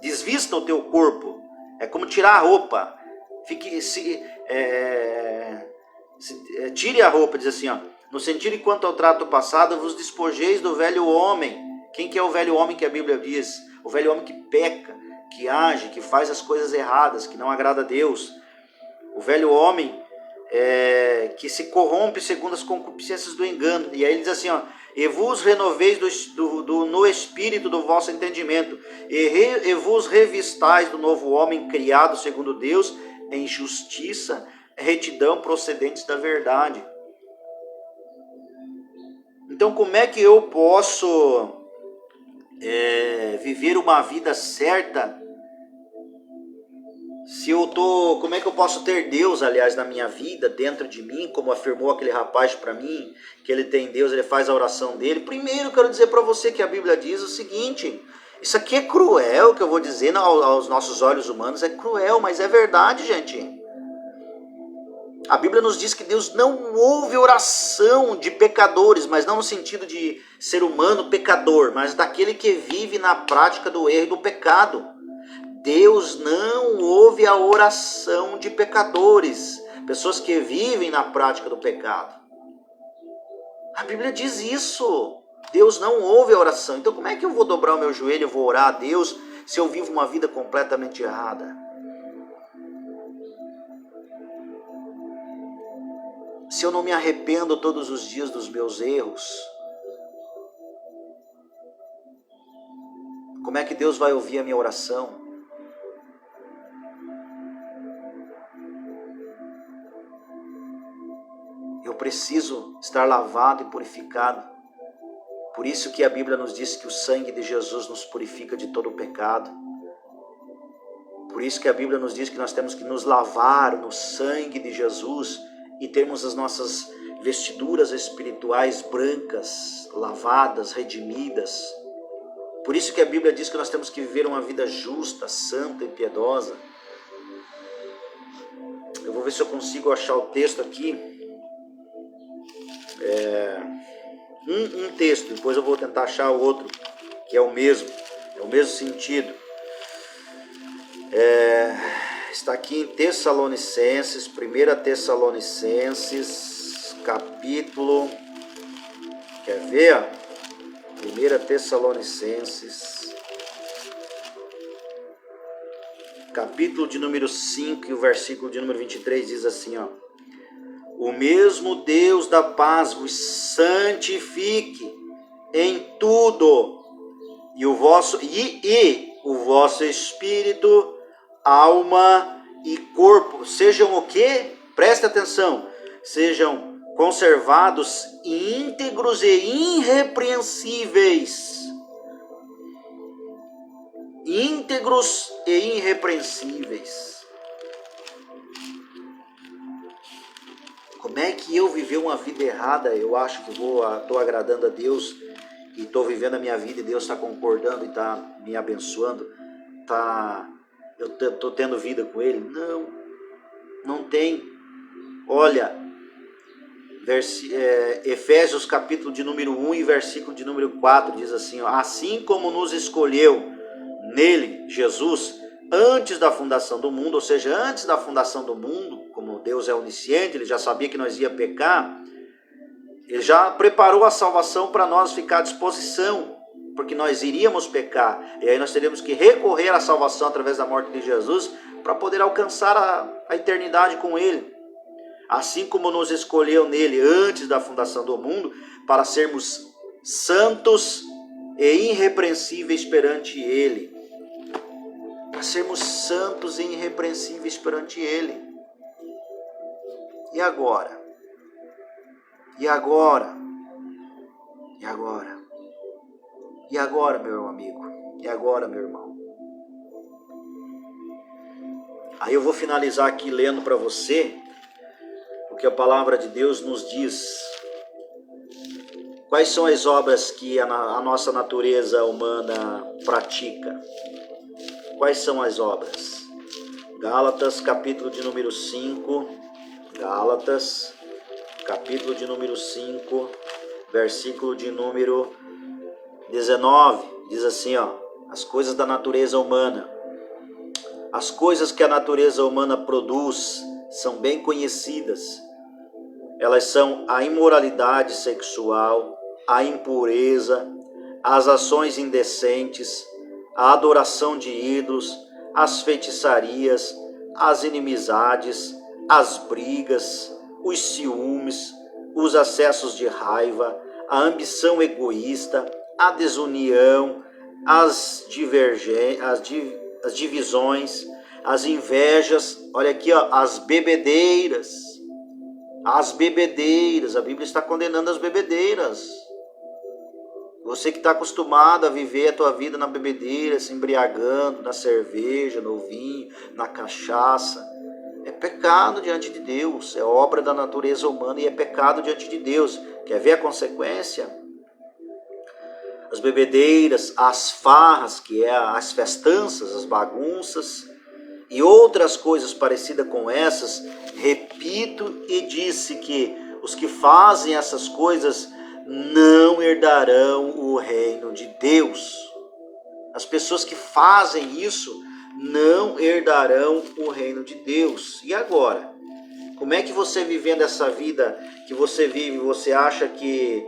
desvista o teu corpo. É como tirar a roupa. Tire a roupa, diz assim, no sentido de quanto ao trato passado vos despojeis do velho homem. Quem que é o velho homem que a Bíblia diz? O velho homem que peca, que age, que faz as coisas erradas, que não agrada a Deus. O velho homem que se corrompe segundo as concupiscências do engano. E aí ele diz assim, e vos renoveis no espírito do vosso entendimento, e vos revistais do novo homem criado segundo Deus, em justiça, retidão, procedentes da verdade. Então como é que eu posso viver uma vida certa se eu tô, como é que eu posso ter Deus, aliás, na minha vida, dentro de mim, como afirmou aquele rapaz para mim, que ele tem Deus, ele faz a oração dele? Primeiro eu quero dizer para você que a Bíblia diz o seguinte, isso aqui é cruel, que eu vou dizer aos nossos olhos humanos, é cruel, mas é verdade, gente. A Bíblia nos diz que Deus não ouve oração de pecadores, mas não no sentido de ser humano pecador, mas daquele que vive na prática do erro e do pecado. Deus não ouve a oração de pecadores, pessoas que vivem na prática do pecado. A Bíblia diz isso. Deus não ouve a oração. Então como é que eu vou dobrar o meu joelho e vou orar a Deus se eu vivo uma vida completamente errada? Se eu não me arrependo todos os dias dos meus erros? Como é que Deus vai ouvir a minha oração? Eu preciso estar lavado e purificado. Por isso que a Bíblia nos diz que o sangue de Jesus nos purifica de todo o pecado. Por isso que a Bíblia nos diz que nós temos que nos lavar no sangue de Jesus e termos as nossas vestiduras espirituais brancas, lavadas, redimidas. Por isso que a Bíblia diz que nós temos que viver uma vida justa, santa e piedosa. Eu vou ver se eu consigo achar o texto aqui. Um texto, depois eu vou tentar achar o outro, que é o mesmo sentido. Está aqui em Tessalonicenses, 1 Tessalonicenses, capítulo, quer ver? 1 Tessalonicenses, capítulo de número 5 e o versículo de número 23 diz assim, o mesmo Deus da paz vos santifique em tudo, e o vosso espírito, alma e corpo sejam o quê? Preste atenção, sejam conservados íntegros e irrepreensíveis. Íntegros e irrepreensíveis. Como é que eu viver uma vida errada? Eu acho que estou agradando a Deus e estou vivendo a minha vida e Deus está concordando e está me abençoando. Eu estou tendo vida com Ele? Não tem. Olha, Efésios capítulo de número 1 e versículo de número 4 diz assim, assim como nos escolheu nele, Jesus, antes da fundação do mundo, ou seja, antes da fundação do mundo, como Deus é onisciente, Ele já sabia que nós ia pecar, Ele já preparou a salvação para nós ficar à disposição. porque nós iríamos pecar, e aí nós teríamos que recorrer à salvação através da morte de Jesus para poder alcançar a eternidade com Ele. Assim como nos escolheu nele antes da fundação do mundo, para sermos santos e irrepreensíveis perante Ele. Para sermos santos e irrepreensíveis perante Ele. E agora? E agora? E agora? E agora, meu amigo? E agora, meu irmão? Aí eu vou finalizar aqui lendo para você o que a palavra de Deus nos diz. Quais são as obras que a nossa natureza humana pratica? Quais são as obras? Gálatas, capítulo de número 5. Gálatas, capítulo de número 5, versículo de número 19. Diz assim, ó: as coisas da natureza humana. As coisas que a natureza humana produz são bem conhecidas. Elas são a imoralidade sexual, a impureza, as ações indecentes, a adoração de ídolos, as feitiçarias, as inimizades, as brigas, os ciúmes, os acessos de raiva, a ambição egoísta, a desunião, as divisões, as invejas, olha aqui, ó, as bebedeiras. As bebedeiras, a Bíblia está condenando as bebedeiras. Você que está acostumado a viver a tua vida na bebedeira, se embriagando na cerveja, no vinho, na cachaça, é pecado diante de Deus, é obra da natureza humana e é pecado diante de Deus. Quer ver a consequência? As bebedeiras, as farras, que é as festanças, as bagunças e outras coisas parecidas com essas. Repito e disse que os que fazem essas coisas não herdarão o reino de Deus. As pessoas que fazem isso não herdarão o reino de Deus. E agora? Como é que você, vivendo essa vida que você vive, você acha que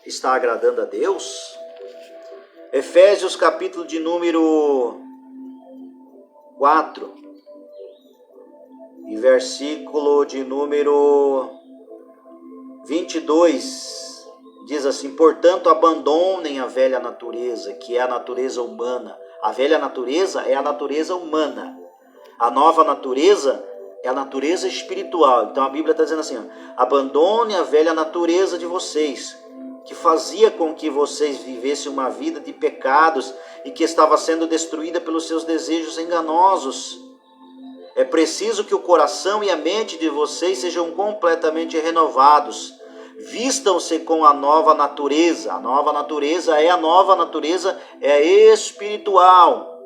está agradando a Deus? Efésios, capítulo de número 4 e versículo de número 22, diz assim: portanto, abandonem a velha natureza, que é a natureza humana. A velha natureza é a natureza humana. A nova natureza é a natureza espiritual. Então a Bíblia está dizendo assim, ó: abandone a velha natureza de vocês, que fazia com que vocês vivessem uma vida de pecados e que estava sendo destruída pelos seus desejos enganosos. É preciso que o coração e a mente de vocês sejam completamente renovados. Vistam-se com a nova natureza. A nova natureza é espiritual,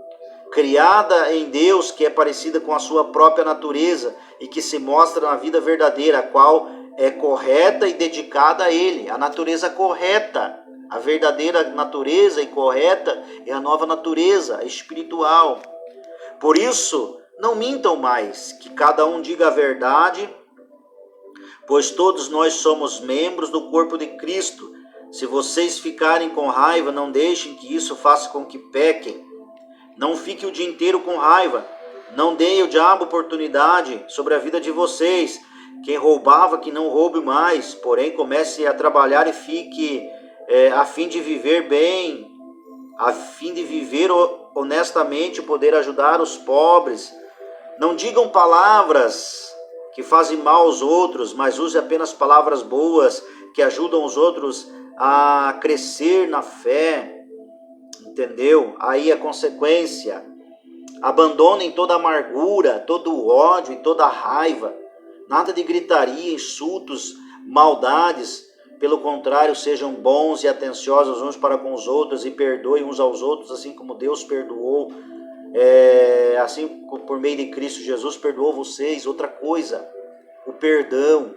criada em Deus, que é parecida com a sua própria natureza e que se mostra na vida verdadeira, a qual é correta e dedicada a Ele. A natureza correta, a verdadeira natureza e correta é a nova natureza espiritual. Por isso, não mintam mais, que cada um diga a verdade, pois todos nós somos membros do corpo de Cristo. Se vocês ficarem com raiva, não deixem que isso faça com que pequem. Não fiquem o dia inteiro com raiva. Não deem ao diabo oportunidade sobre a vida de vocês. Quem roubava, que não roube mais, porém comece a trabalhar e fique a fim de viver bem, a fim de viver honestamente, poder ajudar os pobres. Não digam palavras que fazem mal aos outros, mas use apenas palavras boas que ajudam os outros a crescer na fé. Entendeu? Aí a consequência: abandonem toda amargura, todo o ódio e toda a raiva. Nada de gritaria, insultos, maldades. Pelo contrário, sejam bons e atenciosos uns para com os outros e perdoem uns aos outros, assim como Deus perdoou. Assim, por meio de Cristo Jesus, perdoou vocês. Outra coisa, o perdão.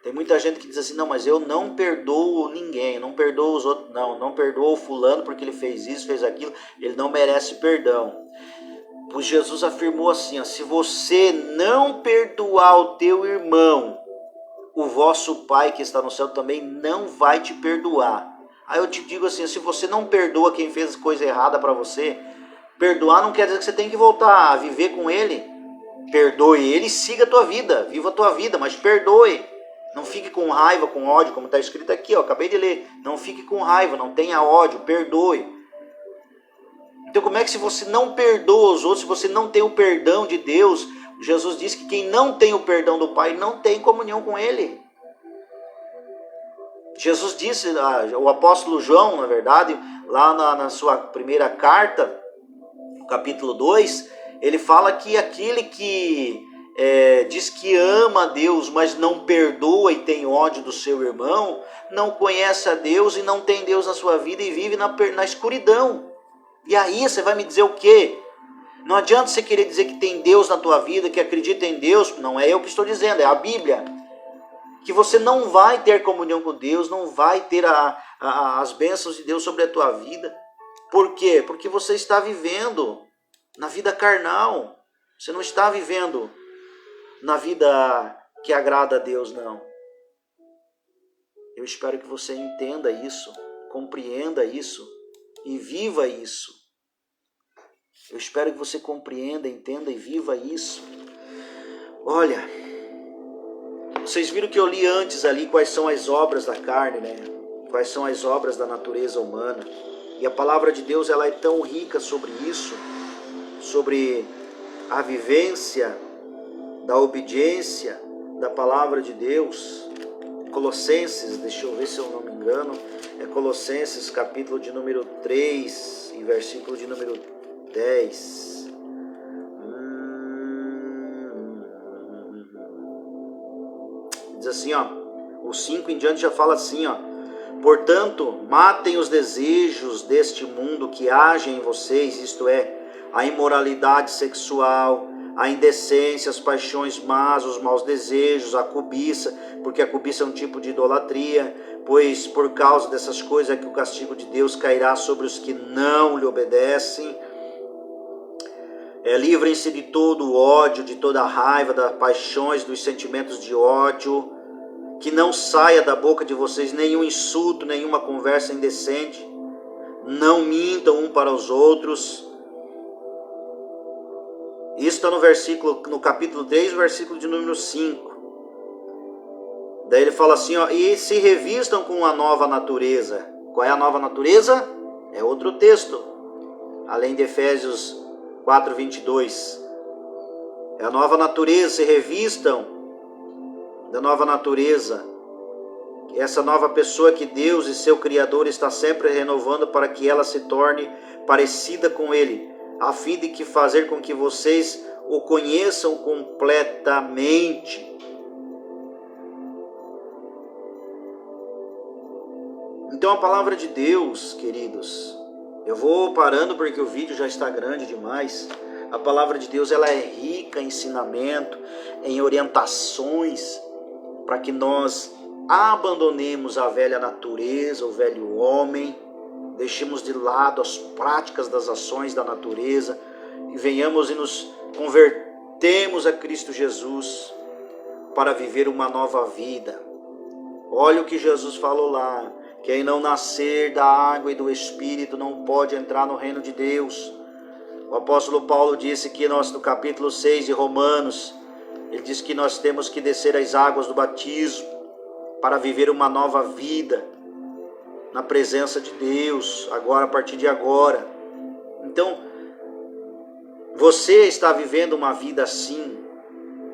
Tem muita gente que diz assim: não, mas eu não perdoo ninguém, não perdoo os outros, não perdoo o fulano porque ele fez isso, fez aquilo, ele não merece perdão. Pois Jesus afirmou assim, ó: se você não perdoar o teu irmão, o vosso Pai que está no céu também não vai te perdoar. Aí eu te digo assim, se você não perdoa quem fez coisa errada para você, perdoar não quer dizer que você tem que voltar a viver com ele. Perdoe ele e siga a tua vida, viva a tua vida, mas perdoe. Não fique com raiva, com ódio, como está escrito aqui, ó, acabei de ler. Não fique com raiva, não tenha ódio, perdoe. Então como é que se você não perdoa os outros, se você não tem o perdão de Deus, Jesus diz que quem não tem o perdão do Pai não tem comunhão com Ele. Jesus disse, o apóstolo João, na verdade, lá na sua primeira carta, capítulo 2, ele fala que aquele que diz que ama a Deus, mas não perdoa e tem ódio do seu irmão, não conhece a Deus e não tem Deus na sua vida e vive na escuridão. E aí você vai me dizer o quê? Não adianta você querer dizer que tem Deus na tua vida, que acredita em Deus, não é eu que estou dizendo, é a Bíblia. Que você não vai ter comunhão com Deus, não vai ter as bênçãos de Deus sobre a tua vida. Por quê? Porque você está vivendo na vida carnal. Você não está vivendo na vida que agrada a Deus, não. Eu espero que você entenda isso, compreenda isso e viva isso. Eu espero que você compreenda, entenda e viva isso. Olha, vocês viram que eu li antes ali quais são as obras da carne, né? Quais são as obras da natureza humana. E a palavra de Deus, ela é tão rica sobre isso, sobre a vivência da obediência da palavra de Deus. Colossenses, deixa eu ver se eu não me engano, é Colossenses capítulo de número 3 e versículo de número 10. Diz assim, ó, o 5 em diante já fala assim, ó: portanto, matem os desejos deste mundo que agem em vocês, isto é, a imoralidade sexual, a indecência, as paixões más, os maus desejos, a cobiça, porque a cobiça é um tipo de idolatria, pois por causa dessas coisas é que o castigo de Deus cairá sobre os que não lhe obedecem. Livrem-se de todo o ódio, de toda a raiva, das paixões, dos sentimentos de ódio. Que não saia da boca de vocês nenhum insulto, nenhuma conversa indecente. Não mintam um para os outros. Isso está no capítulo 3, versículo de número 5. Daí ele fala assim, ó, e se revistam com a nova natureza. Qual é a nova natureza? É outro texto, além de Efésios 4:22. É a nova natureza, se revistam da nova natureza. Essa nova pessoa que Deus e seu Criador está sempre renovando para que ela se torne parecida com Ele, a fim de fazer com que vocês o conheçam completamente. Então a palavra de Deus, queridos, eu vou parando porque o vídeo já está grande demais. A palavra de Deus, ela é rica em ensinamento, em orientações, para que nós abandonemos a velha natureza, o velho homem, deixemos de lado as práticas das ações da natureza e venhamos e nos convertemos a Cristo Jesus para viver uma nova vida. Olha o que Jesus falou lá: quem não nascer da água e do Espírito não pode entrar no reino de Deus. O apóstolo Paulo disse que no capítulo 6 de Romanos, ele diz que nós temos que descer as águas do batismo para viver uma nova vida na presença de Deus, agora, a partir de agora. Então, você está vivendo uma vida assim,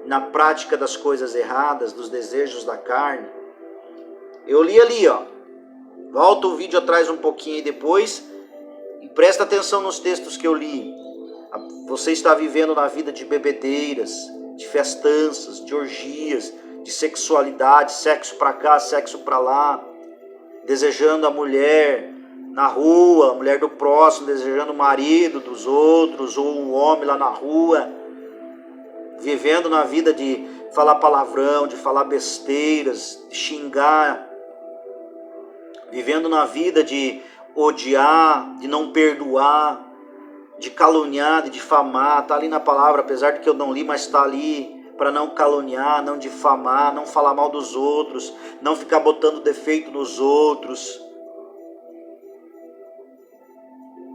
na prática das coisas erradas, dos desejos da carne? Eu li ali, ó. Volta o vídeo atrás um pouquinho aí depois e presta atenção nos textos que eu li. Você está vivendo na vida de bebedeiras, de festanças, de orgias, de sexualidade, sexo para cá, sexo para lá, desejando a mulher na rua, a mulher do próximo, desejando o marido dos outros, ou um homem lá na rua, vivendo na vida de falar palavrão, de falar besteiras, de xingar, vivendo na vida de odiar, de não perdoar, de caluniar, de difamar. Está ali na palavra, apesar de que eu não li, mas está ali, para não caluniar, não difamar, não falar mal dos outros, não ficar botando defeito nos outros.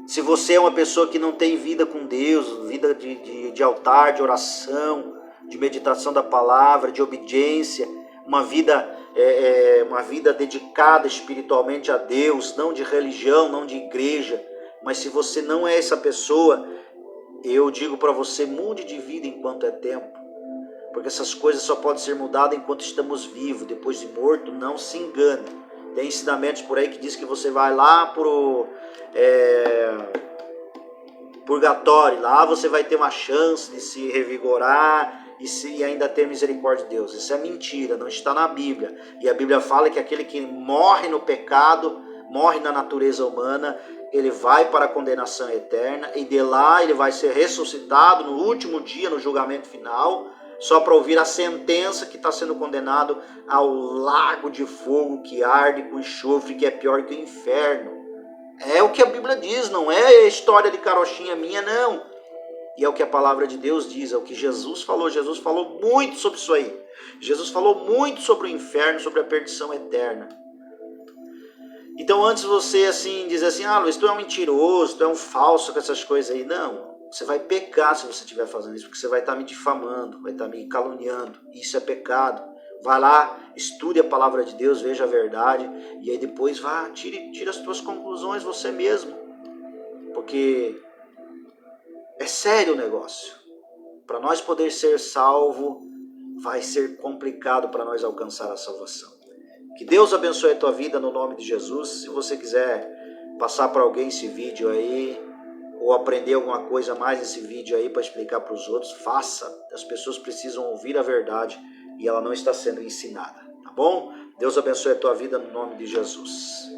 Se você é uma pessoa que não tem vida com Deus, vida de altar, de oração, de meditação da palavra, de obediência, uma vida dedicada espiritualmente a Deus, não de religião, não de igreja, mas se você não é essa pessoa, eu digo para você, mude de vida enquanto é tempo, porque essas coisas só podem ser mudadas enquanto estamos vivos. Depois de morto, não se engane. Tem ensinamentos por aí que diz que você vai lá pro purgatório, lá você vai ter uma chance de se revigorar e ainda ter misericórdia de Deus. Isso é mentira, não está na Bíblia. E a Bíblia fala que aquele que morre no pecado, morre na natureza humana, ele vai para a condenação eterna, e de lá ele vai ser ressuscitado no último dia, no julgamento final, só para ouvir a sentença, que está sendo condenado ao lago de fogo que arde com enxofre, que é pior que o inferno. É o que a Bíblia diz, não é história de carochinha minha, não. E é o que a palavra de Deus diz, é o que Jesus falou. Jesus falou muito sobre isso aí. Jesus falou muito sobre o inferno, sobre a perdição eterna. Então antes você assim dizer assim, Luiz, tu é um mentiroso, tu é um falso com essas coisas aí. Não, você vai pecar se você estiver fazendo isso, porque você vai estar me difamando, vai estar me caluniando. Isso é pecado. Vai lá, estude a palavra de Deus, veja a verdade, e aí depois vá, tire as tuas conclusões você mesmo. Porque é sério o negócio. Para nós poder ser salvo, vai ser complicado para nós alcançar a salvação. Que Deus abençoe a tua vida no nome de Jesus. Se você quiser passar para alguém esse vídeo aí, ou aprender alguma coisa mais nesse vídeo aí para explicar para os outros, faça. As pessoas precisam ouvir a verdade e ela não está sendo ensinada, tá bom? Deus abençoe a tua vida no nome de Jesus.